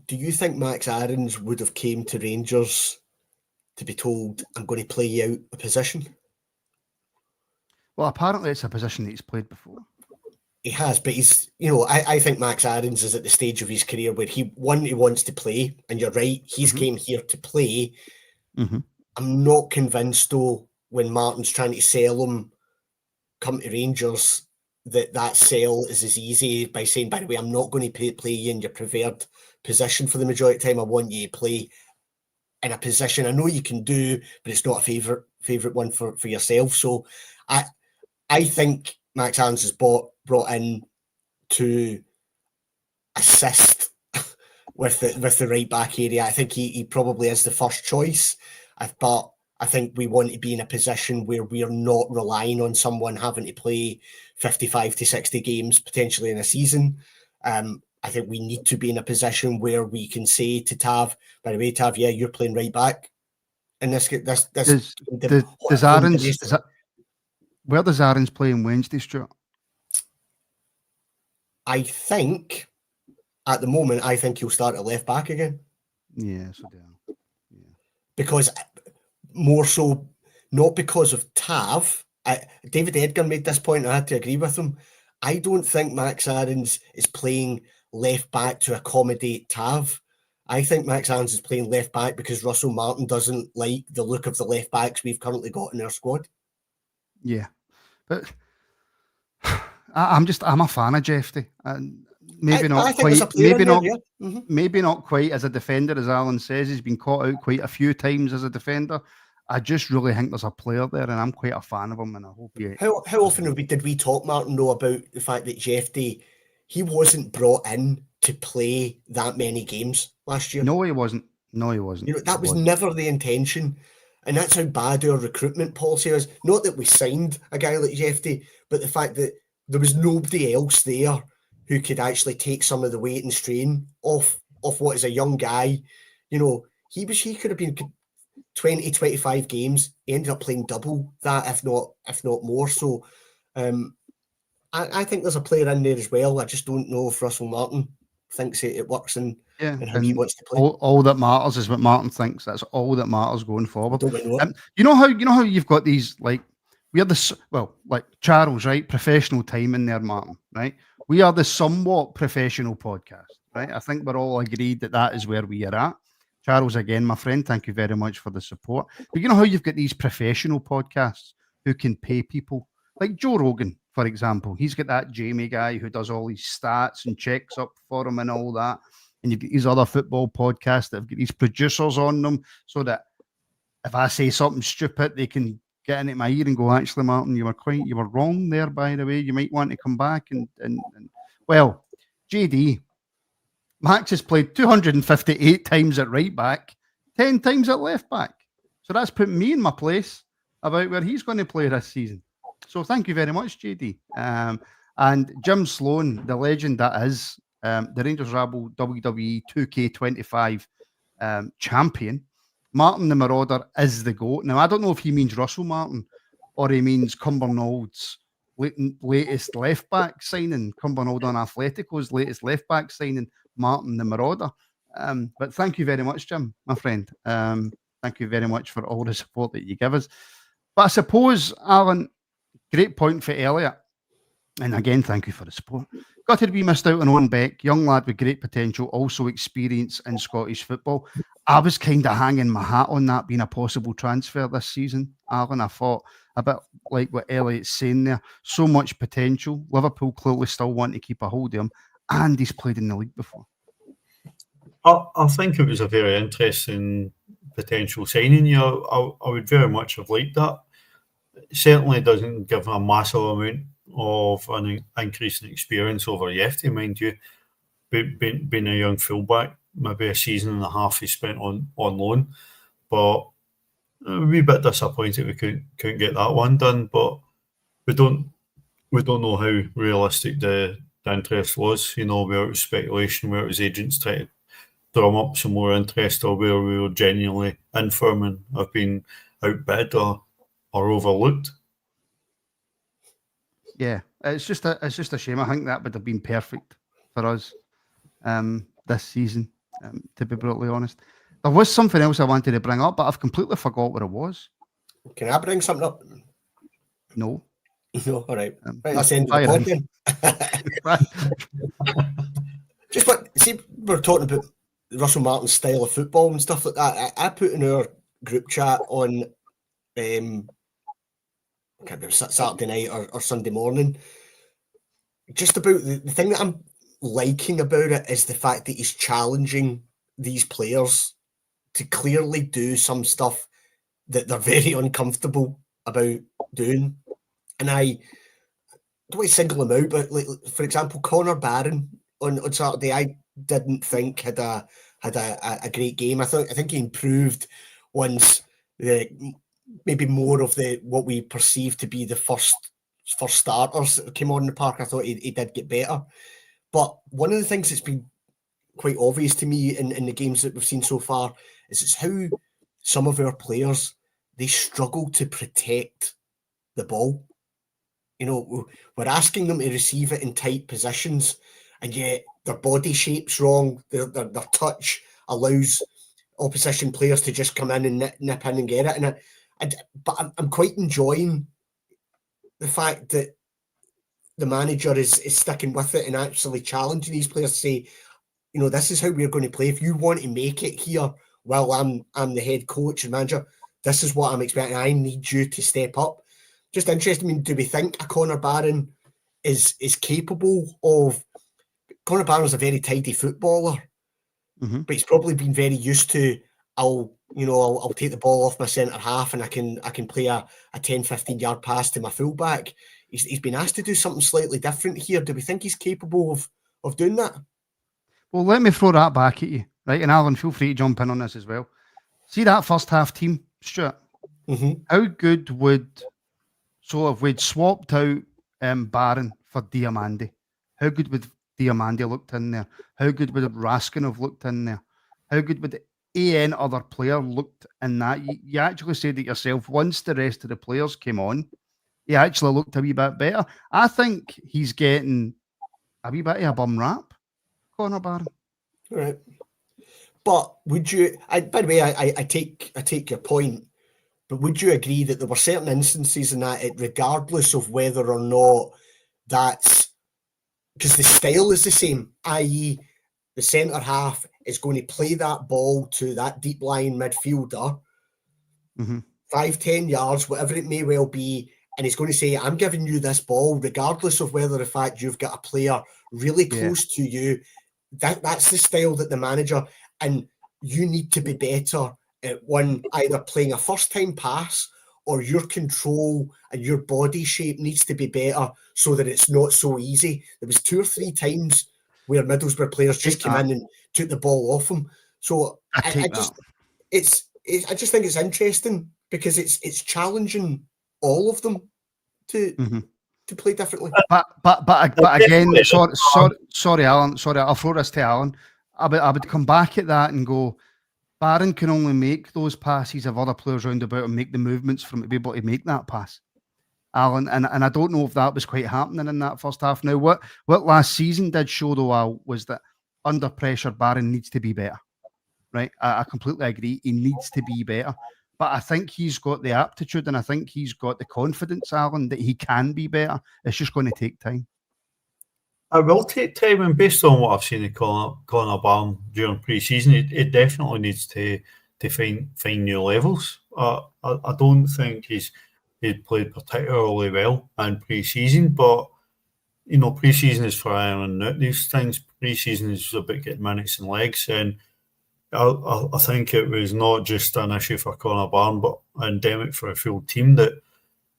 C: Do you think Max Aarons would have came to Rangers to be told, I'm going to play you out a position?
A: Well, apparently it's a position that he's played before.
C: He has, but he's, I think Max Aarons is at the stage of his career where he wants to play, and you're right, he's came here to play.
A: Mm-hmm.
C: I'm not convinced, though, when Martin's trying to sell him, come to Rangers, that sell is as easy by saying, by the way, I'm not going to play you in your preferred position for the majority of the time. I want you to play in a position I know you can do, but it's not a favourite one for yourself. So I think Max Aarons is brought in to assist with the right back area. I think he probably is the first choice, but I think we want to be in a position where we are not relying on someone having to play 55 to 60 games potentially in a season. I think we need to be in a position where we can say to Tav, by the way, Tav, yeah, you're playing right back. And
A: does Aarons, where does Aarons play on Wednesday, Stuart?
C: I think at the moment, he'll start at left back again.
A: Yeah, so yeah.
C: Because more so, not because of Tav. David Edgar made this point, and I had to agree with him. I don't think Max Aarons is playing left back to accommodate Tav. I think Max Aarons is playing left back because Russell Martin doesn't like the look of the left backs we've currently got in our squad.
A: Yeah, but I'm a fan of Jeffy, and maybe not quite as a defender as Alan says. He's been caught out quite a few times as a defender. I just really think there's a player there, and I'm quite a fan of him, and I hope he...
C: How often did we talk, Martin, though, about the fact that Jeffy, he wasn't brought in to play that many games last year?
A: No, he wasn't.
C: That was never the intention, and that's how bad our recruitment policy is. Not that we signed a guy like Jeffy, but the fact that there was nobody else there who could actually take some of the weight and strain off what is a young guy. He could have been 20, 25 games. He ended up playing double that, if not more. So I think there's a player in there as well. I just don't know if Russell Martin thinks it works and how he wants to play.
A: All that matters is what Martin thinks. That's all that matters going forward.
C: Don't
A: you know how you've got these, like, we are like Charles, right? Professional time in there, Martin, right? We are the somewhat professional podcast, right? I think we're all agreed that is where we are at. Charles, again, my friend, thank you very much for the support. But you know how you've got these professional podcasts who can pay people? Like Joe Rogan, for example. He's got that Jamie guy who does all these stats and checks up for him and all that. And you've got these other football podcasts that have got these producers on them so that if I say something stupid, they can get into my ear and go, actually, Martin, you were wrong there, by the way. You might want to come back and well, JD, Max has played 258 times at right back, 10 times at left back. So that's put me in my place about where he's going to play this season. So thank you very much, JD. And Jim Sloan, the legend that is, the Rangers Rabble WWE 2K25 champion. Martin the Marauder is the GOAT. Now, I don't know if he means Russell Martin or he means Cumbernaulds latest left back signing, Cumbernauld on Atletico's latest left back signing, Martin the Marauder. But thank you very much, Jim, my friend. Thank you very much for all the support that you give us. But I suppose, Alan, great point for Elliot. And again, thank you for the support. Gutted we missed out on Owen Beck, young lad with great potential, also experience in Scottish football. I was kind of hanging my hat on that being a possible transfer this season, Alan. I thought a bit like what Elliot's saying there. So much potential. Liverpool clearly still want to keep a hold of him, and he's played in the league before.
B: I think it was a very interesting potential signing. You know, I would very much have liked that. It certainly doesn't give a massive amount of an increase in experience over Yefty, mind you, being a young fullback, maybe a season and a half he spent on loan, but a wee bit disappointed we couldn't get that one done. But we don't know how realistic the interest was. You know, where it was speculation, where it was agents trying to drum up some more interest, or where we were genuinely infirm and have been outbid or overlooked.
A: Yeah, it's just a shame. I think that would have been perfect for us this season, to be brutally honest. There was something else I wanted to bring up, but I've completely forgot what it was.
C: Can I bring something up?
A: No.
C: No, all right. Right, I'll send you the pod. Just what, see, we're talking about Russell Martin's style of football and stuff like that. I put in our group chat on Saturday night or Sunday morning, just about the thing that I'm liking about it is the fact that he's challenging these players to clearly do some stuff that they're very uncomfortable about doing. And I don't want to single him out, but like, for example, Connor Barron on Saturday, I didn't think had a great game. I think he improved once maybe more of what we perceived to be the first starters that came on in the park. I thought he did get better. But one of the things that's been quite obvious to me in the games that we've seen so far is it's how some of our players, they struggle to protect the ball. You know, we're asking them to receive it in tight positions, and yet their body shape's wrong. Their touch allows opposition players to just come in and nip in and get it. But I'm quite enjoying the fact that the manager is sticking with it and actually challenging these players to say, you know, this is how we're going to play. If you want to make it here, well, I'm the head coach and manager, this is what I'm expecting. I need you to step up. Just interesting. I mean, do we think a Connor Barron is capable of? Connor Barron's a very tidy footballer, but he's probably been very used to, I'll take the ball off my centre half and I can play a 10-15 yard pass to my fullback. He's been asked to do something slightly different here. Do we think he's capable of doing that?
A: Well, let me throw that back at you, right? And Alan, feel free to jump in on this as well. See that first half team, Stuart? How good would, so if we'd swapped out Barron for Diamandi, how good would Diamandi looked in there? How good would Raskin have looked in there? How good would any other player looked in that? You actually said it yourself, once the rest of the players came on, he actually looked a wee bit better. I think he's getting a wee bit of a bum rap, Connor Barron.
C: Right. But would you, by the way, I take your point, but would you agree that there were certain instances in that, regardless of whether or not that's, because the style is the same, i.e. the centre half is going to play that ball to that deep lying midfielder, 5-10 yards, whatever it may well be, and he's going to say, I'm giving you this ball, regardless of whether the fact you've got a player really close to you. That's the style that the manager, and you need to be better at either playing a first-time pass, or your control and your body shape needs to be better so that it's not so easy. There was 2 or 3 times where Middlesbrough players just came in and took the ball off him. So I just think it's interesting because it's challenging all of them to play differently.
A: But again, sorry, Alan. Sorry, I'll throw this to Alan. I would come back at that and go, Barron can only make those passes if other players round about and make the movements for him to be able to make that pass, Alan. And I don't know if that was quite happening in that first half. Now, what last season did show, though, Al, was that under pressure, Barron needs to be better, right? I completely agree. He needs to be better. But I think he's got the aptitude and I think he's got the confidence, Alan, that he can be better. It's just going to take time.
B: It will take time, and based on what I've seen of Conor Barn during pre-season, it definitely needs to find new levels. I don't think he'd played particularly well in pre-season, but pre-season is for ironing out these things. Pre-season is about getting minutes and legs, and I think it was not just an issue for Conor Barn, but endemic for a full team, that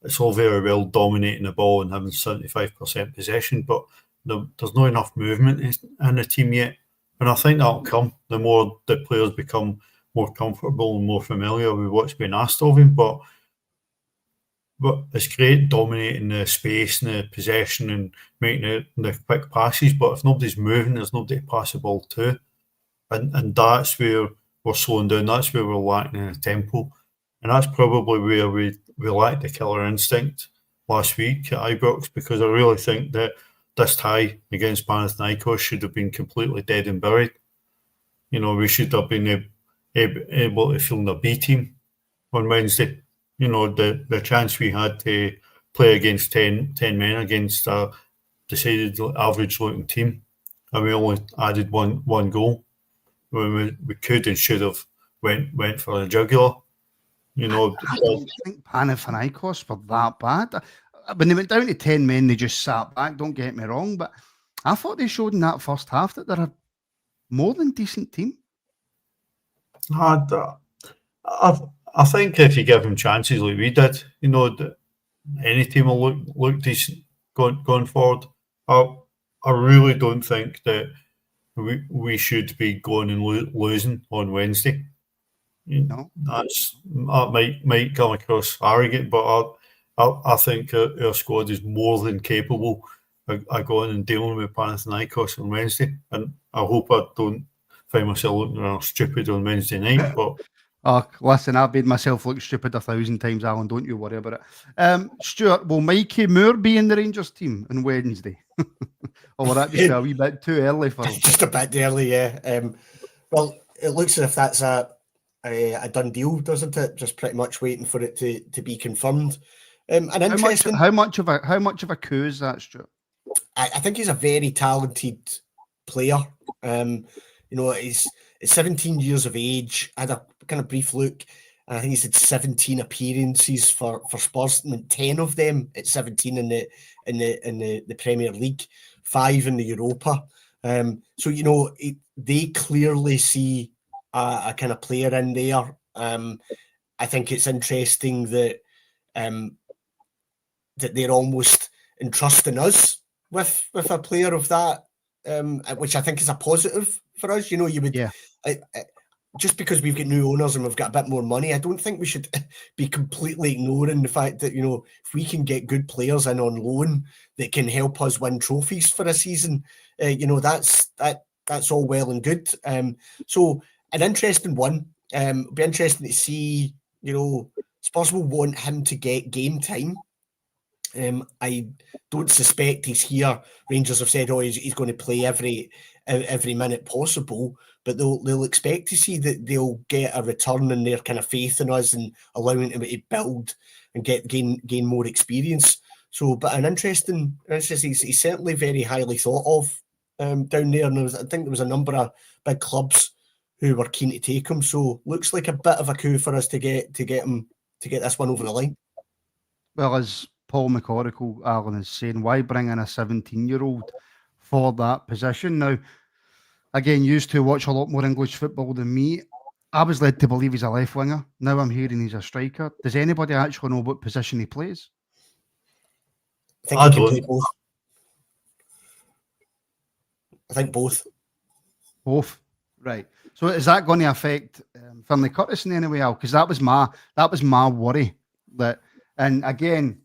B: it's all very well dominating the ball and having 75% possession, but there's not enough movement in the team yet. And I think that'll come the more the players become more comfortable and more familiar with what's being asked of him. But it's great dominating the space and the possession and making the quick passes. But if nobody's moving, there's nobody to pass the ball to. And that's where we're slowing down. That's where we're lacking in the tempo. And that's probably where we lacked the killer instinct last week at Ibrox, because I really think that this tie against Panathinaikos should have been completely dead and buried. We should have been able to field a B team on Wednesday. The chance we had to play against 10 men against a decided average looking team, and we only added one goal when we could and should have went for the jugular. I
A: don't think Panathinaikos were that bad. When they went down to 10 men, they just sat back, don't get me wrong, but I thought they showed in that first half that they're a more than decent team.
B: I think if you give them chances like we did, any team will look decent going forward. I really don't think that we should be going and losing on Wednesday.
A: No.
B: That might come across arrogant, but I think our squad is more than capable of going and dealing with Panathinaikos on Wednesday. And I hope I don't find myself looking stupid on Wednesday night. But
A: listen, I've made myself look stupid 1,000 times, Alan. Don't you worry about it. Stuart, will Mikey Moore be in the Rangers team on Wednesday? Or will that just be a wee bit too early for him?
C: Just a bit early, yeah. Well, it looks as if that's a done deal, doesn't it? Just pretty much waiting for it to be confirmed. And interesting.
A: How much of a coup is that, Stuart?
C: I think he's a very talented player. He's 17 years of age. I had a kind of brief look, and I think he's had 17 appearances for Spurs, and 10 of them at 17 in the Premier League, 5 in the Europa. So they clearly see a kind of player in there. I think it's interesting that that they're almost entrusting us with a player of that, which I think is a positive for us. You would, just because we've got new owners and we've got a bit more money, I don't think we should be completely ignoring the fact that if we can get good players in on loan that can help us win trophies for a season, that's all well and good. So an interesting one. It'll be interesting to see. Spurs will want him to get game time. I don't suspect he's here. Rangers have said, he's going to play every minute possible, but they'll expect to see that they'll get a return in their kind of faith in us and allowing him to build and gain more experience. So, but an interesting, he's certainly very highly thought of down there, and I think there was a number of big clubs who were keen to take him. So, looks like a bit of a coup for us to get this one over the line.
A: Well, as Paul McCorrickle, Alan, is saying, why bring in a 17-year-old for that position? Now, again, used to watch a lot more English football than me. I was led to believe he's a left winger. Now I'm hearing he's a striker. Does anybody actually know what position he plays?
C: I think he can play both. I think both.
A: Both, right. So is that going to affect Finlay Curtis in any way? Because that was my worry. And again,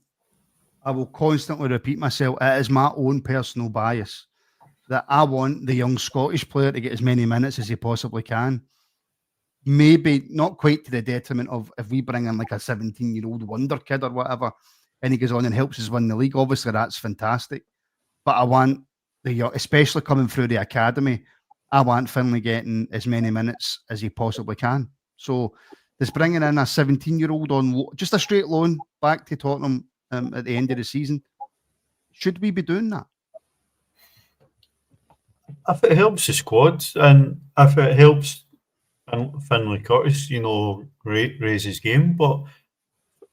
A: I will constantly repeat myself. It is my own personal bias that I want the young Scottish player to get as many minutes as he possibly can. Maybe not quite to the detriment of if we bring in like a 17-year-old wonder kid or whatever, and he goes on and helps us win the league. Obviously, that's fantastic. But I want the young, especially coming through the academy, I want Finlay getting as many minutes as he possibly can. So Does bringing in a 17-year-old on just a straight loan back to Tottenham at the end of the season, should we be doing that?
B: If it helps the squad, and if it helps Finlay Curtis, raise his game, but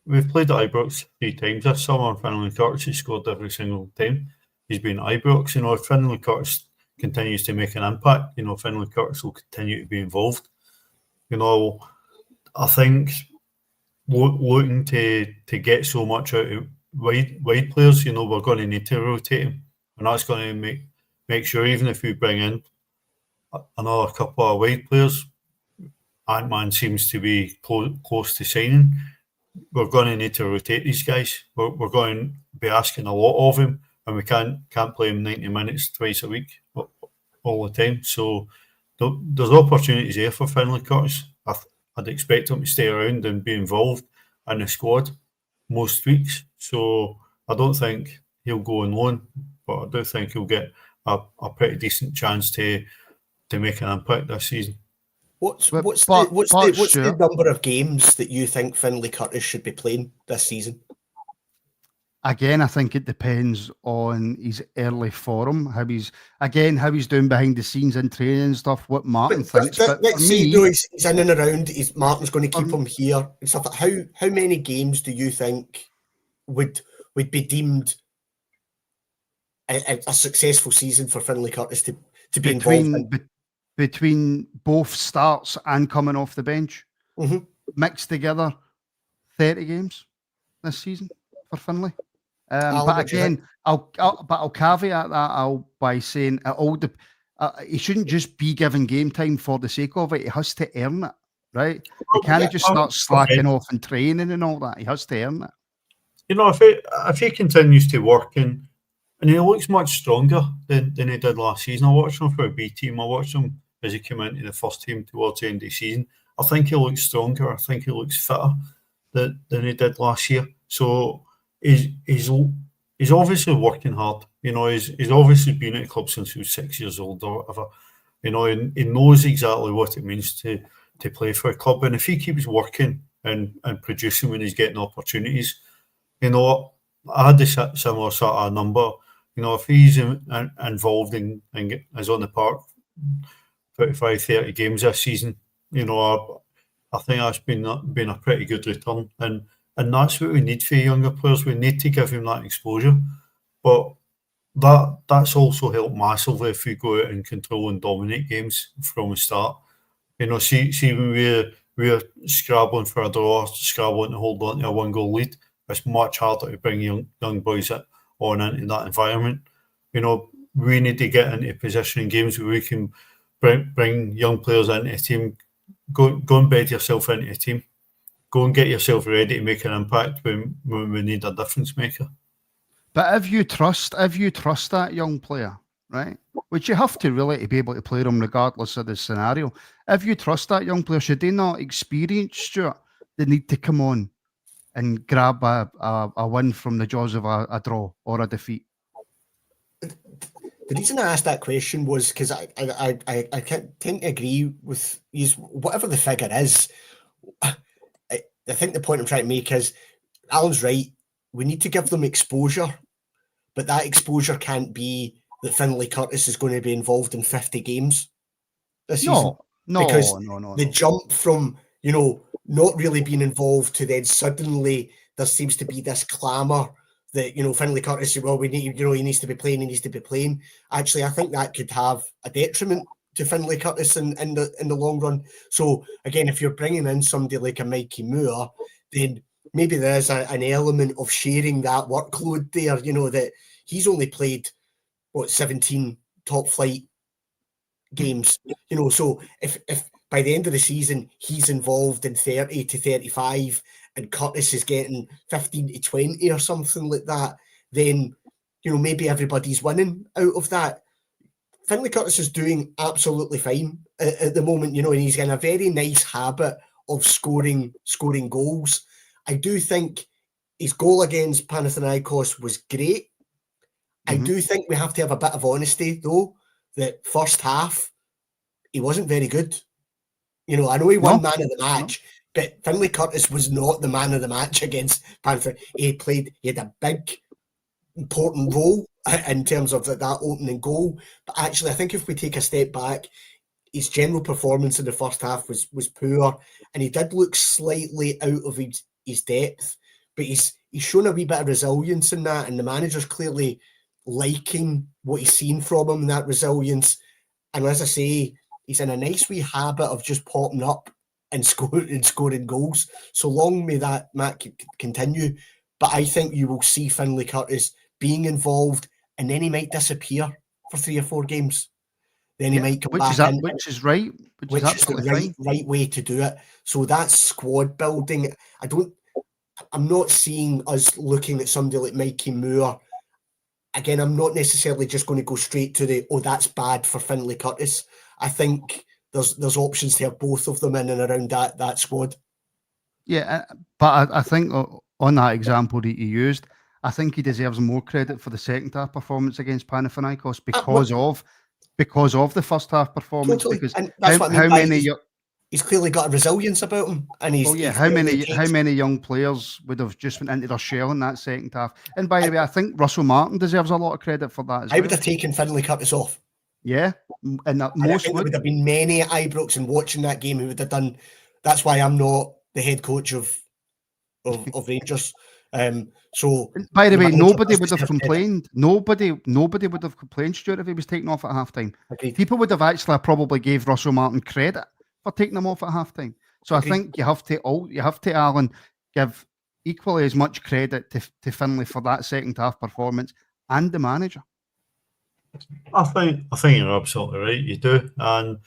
B: we've played at Ibrox 3 times this summer, and Finlay Curtis has scored every single time he's been at Ibrox. If Finlay Curtis continues to make an impact, Finlay Curtis will continue to be involved. I think looking to get so much out of wide players, we're going to need to rotate him, and that's going to make sure, even if we bring in another couple of wide players, Ant-Man seems to be close to signing, we're going to need to rotate these guys. We're going to be asking a lot of him, and we can't play him 90 minutes twice a week all the time. So there's opportunities there for Finlay Curtis. I'd expect him to stay around and be involved in the squad most weeks. So I don't think he'll go on loan, but I do think he'll get a pretty decent chance to make an impact this season.
C: What's the number of games that you think Finlay Curtis should be playing this season?
A: Again, I think it depends on his early form, how he's doing behind the scenes in training and stuff, what Martin thinks. But
C: let's say he's in and around, Martin's going to keep him here and stuff. How many games do you think would be deemed a successful season for Finlay Curtis to be involved in?
A: Between both starts and coming off the bench, mixed together, 30 games this season for Finlay. But again, I'll caveat that by saying he shouldn't just be given game time for the sake of it. He has to earn it, right? He can't just start slacking off and training and all that. He has to earn it.
B: If he continues to work and he looks much stronger than he did last season. I watched him for a B team. I watched him as he came into the first team towards the end of the season. I think he looks stronger. I think he looks fitter than he did last year. So he's obviously working hard. He's obviously been at the club since he was 6 years old or whatever. And he knows exactly what it means to play for a club. And if he keeps working and producing when he's getting opportunities, I had this similar sort of number. If he's involved in and is on the park 25, 30 games this season, I think that's been a pretty good return. And that's what we need for younger players. We need to give him that exposure. But that's also helped massively if we go out and control and dominate games from the start. See when we're scrabbling for a draw, scrabbling to hold on to a 1-goal lead, it's much harder to bring young boys on into that environment. We need to get into a position in games where we can bring young players into a team. Go and bed yourself into a team. Go and get yourself ready to make an impact when we need a difference maker.
A: But if you trust that young player, right, which you have to really to be able to play them regardless of the scenario, if you trust that young player, should they not experience, Stuart, they need to come on and grab a win from the jaws of a draw or a defeat?
C: The reason I asked that question was because I tend to agree with you. Whatever the figure is, I think the point I'm trying to make is Alan's right. We need to give them exposure, but that exposure can't be that Finlay Curtis is going to be involved in 50 games this season. No. The jump from not really being involved to then suddenly there seems to be this clamour that, Finlay Curtis, we need, he needs to be playing, Actually, I think that could have a detriment to Finlay Curtis in the long run. So, again, if you're bringing in somebody like a Mikey Moore, then maybe there is an element of sharing that workload there, that he's only played, 17 top flight games, so if by the end of the season, he's involved in 30 to 35 and Curtis is getting 15 to 20 or something like that, then, maybe everybody's winning out of that. Finlay Curtis is doing absolutely fine at the moment, and he's in a very nice habit of scoring goals. I do think his goal against Panathinaikos was great. I do think we have to have a bit of honesty, though, that first half, he wasn't very good. I know he won man of the match, But Finlay Curtis was not the man of the match against Panther. He had a big, important role in terms of that opening goal. But actually, I think if we take a step back, his general performance in the first half was poor, and he did look slightly out of his depth. But he's shown a wee bit of resilience in that, and the manager's clearly liking what he's seen from him, that resilience. And as I say, he's in a nice wee habit of just popping up and scoring goals. So long may that, Matt, continue. But I think you will see Finlay Curtis being involved, and then he might disappear for 3 or 4 games. Then he might come back in.
A: Which is right.
C: Which is the right way to do it. So that's squad building. I'm not seeing us looking at somebody like Mikey Moore. Again, I'm not necessarily just going to go straight to that's bad for Finlay Curtis. I think there's options to have both of them in and around that squad.
A: Yeah, but I think on that example that you used, I think he deserves more credit for the second half performance against Panathinaikos because of the first half performance.
C: Totally.
A: Because
C: and that's what I mean. He's clearly got a resilience about him, and
A: how many young players would have just went into their shell in that second half? And by the way, I think Russell Martin deserves a lot of credit for that.
C: I would have taken Finlay Curtis off.
A: Yeah, and
C: there would have been many at Ibrox and watching that game who would have done. That's why I'm not the head coach of Rangers. So,
A: by the way, nobody would have complained. Nobody would have complained, Stuart, if he was taken off at halftime.
C: Agreed.
A: People would have actually probably gave Russell Martin credit for taking him off at halftime. So Agreed. I think you have to Alan, give equally as much credit to Finlay for that second half performance and the manager.
B: I think you're absolutely right. You do, and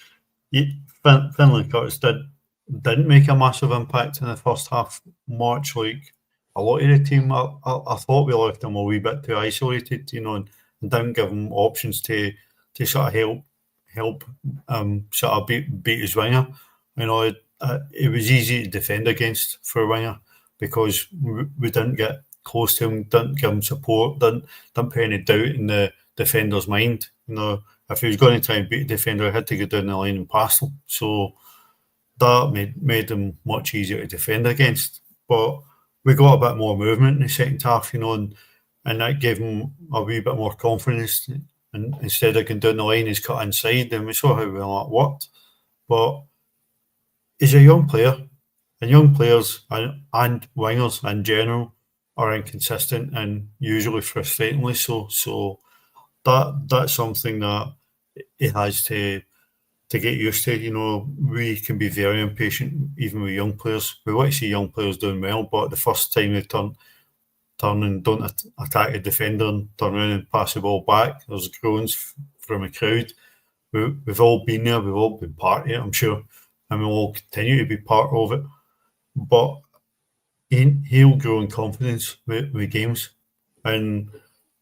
B: Finlay Curtis didn't make a massive impact in the first half. Much like a lot of the team, I thought we left him a wee bit too isolated, and didn't give him options to sort of help sort of beat his winger. It was easy to defend against for a winger because we didn't get close to him, didn't give him support, didn't put any doubt in the defender's mind. If he was going to try and beat a defender, he had to go down the line and pass him. So that made him much easier to defend against. But we got a bit more movement in the second half, and that gave him a wee bit more confidence. And instead of going down the line, he's cut inside, and we saw how well that worked. But he's a young player, and young players and wingers in general are inconsistent and usually frustratingly so. So that's something that he has to get used to. We can be very impatient, even with young players. We want to see young players doing well, but the first time they turn and don't attack a defender and turn around and pass the ball back, there's groans from a crowd. We've all been there, we've all been part of it, I'm sure, and we'll all continue to be part of it. But he'll grow in confidence with games, and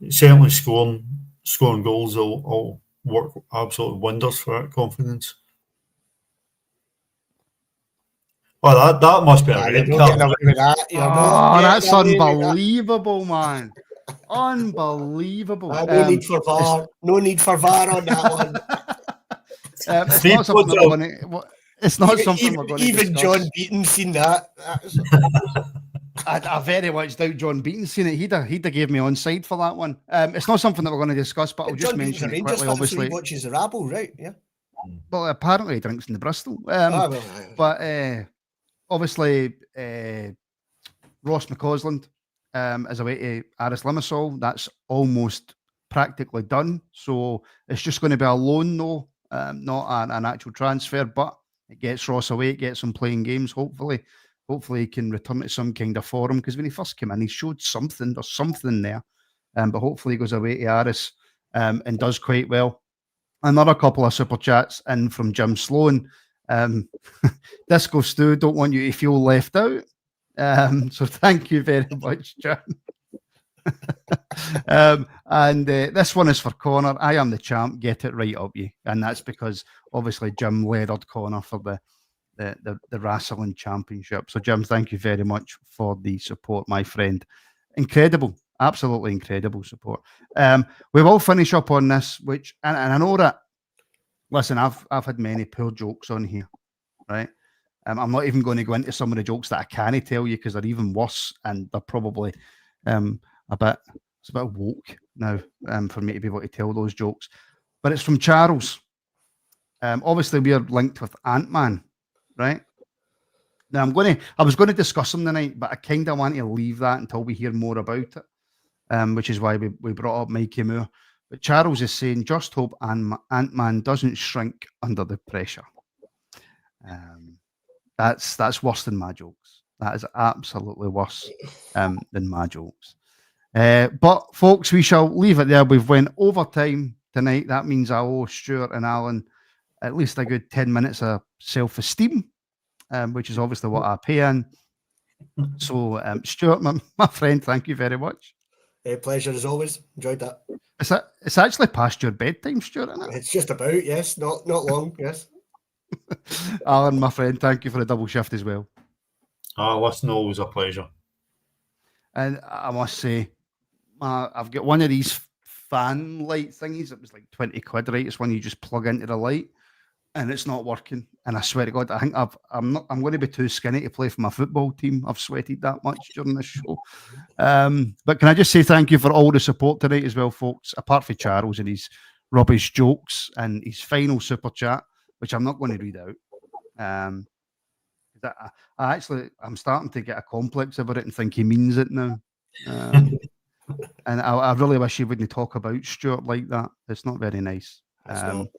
B: certainly scoring goals will work absolute wonders for that confidence. Oh, that must be a red card.
A: That's unbelievable, man. Unbelievable.
C: No need for VAR. No need for VAR on that one.
A: It's not something we're going to
C: even
A: discuss.
C: John Beaton's seen that.
A: I very much doubt John Beaton's seen it. He'd have gave me onside for that one. It's not something that we're going to discuss, but I'll just mention it quickly. Obviously,
C: he watches the Rabble, right? Yeah.
A: Well, apparently he drinks in the Bristol. But obviously, Ross McCausland is away to Aris Limassol. That's almost practically done. So it's just going to be a loan, though, not an actual transfer. But it gets Ross away, it gets him playing games. Hopefully he can return to some kind of form, because when he first came in, he showed something. There's something there. But hopefully he goes away to Aris and does quite well. Another couple of super chats in from Jim Sloan. Disco Stu, don't want you to feel left out. So thank you very much, Jim. And this one is for Connor. I am the champ. Get it right up you. And that's because obviously Jim leathered Connor for the wrestling championship. So Jim, thank you very much for the support, my friend. Incredible, absolutely incredible support. We will finish up on this, which and I know that. Listen, I've had many poor jokes on here, right? I'm not even going to go into some of the jokes that I can't tell you because they're even worse and they're probably a bit woke now for me to be able to tell those jokes. But it's from Charles. Obviously, we are linked with Ant-Man, right? Now, I was going to discuss him tonight, but I kind of want to leave that until we hear more about it, which is why we brought up Mikey Moore. But Charles is saying, just hope Ant-Man doesn't shrink under the pressure. That's worse than my jokes. That is absolutely worse than my jokes. But folks, we shall leave it there. We've went overtime tonight. That means I owe Stuart and Alan at least a good 10 minutes of self-esteem, which is obviously what I pay in. So, Stuart, my friend, thank you very much.
C: Pleasure as always. Enjoyed that.
A: It's actually past your bedtime, Stuart, isn't it?
C: It's just about, yes. Not long, yes.
A: Alan, my friend, thank you for the double shift as well.
B: Listen, always a pleasure.
A: And I must say, I've got one of these fan light thingies. It was like 20 quid, right? It's one you just plug into the light, and it's not working. And I swear to God, I think I'm going to be too skinny to play for my football team. I've sweated that much during this show. But can I just say thank you for all the support tonight as well, folks. Apart from Charles and his rubbish jokes and his final super chat, which I'm not going to read out. I'm starting to get a complex about it and think he means it now. And I really wish he wouldn't talk about Stuart like that. It's not very nice.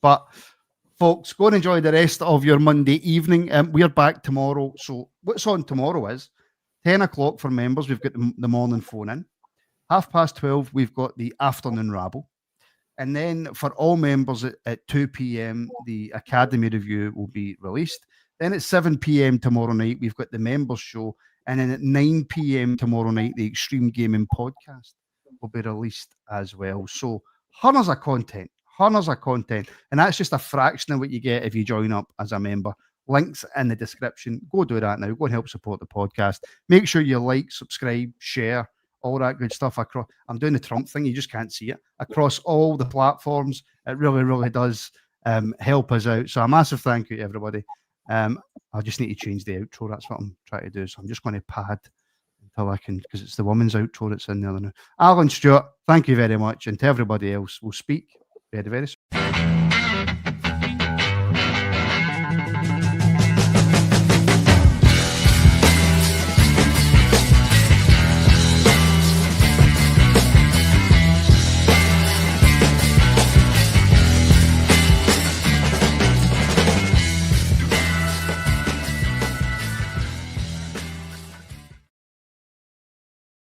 A: But folks, go and enjoy the rest of your Monday evening. We're back tomorrow. So what's on tomorrow is 10 o'clock for members. We've got the morning phone in. 12:30, we've got the afternoon rabble. And then for all members at 2 p.m, the Academy review will be released. Then at 7 p.m. tomorrow night, we've got the members show. And then at 9 p.m. tomorrow night, the Extreme Gaming podcast will be released as well. So hundreds of content. And that's just a fraction of what you get if you join up as a member. Links in the description. Go do that now. Go and help support the podcast. Make sure you like, subscribe, share, all that good stuff. I'm doing the Trump thing. You just can't see it. Across all the platforms. It really, really does help us out. So a massive thank you to everybody. I just need to change the outro. That's what I'm trying to do. So I'm just going to pad until I can, because it's the women's outro that's in there now. Alan, Stuart, thank you very much. And to everybody else, we'll speak very, very soon.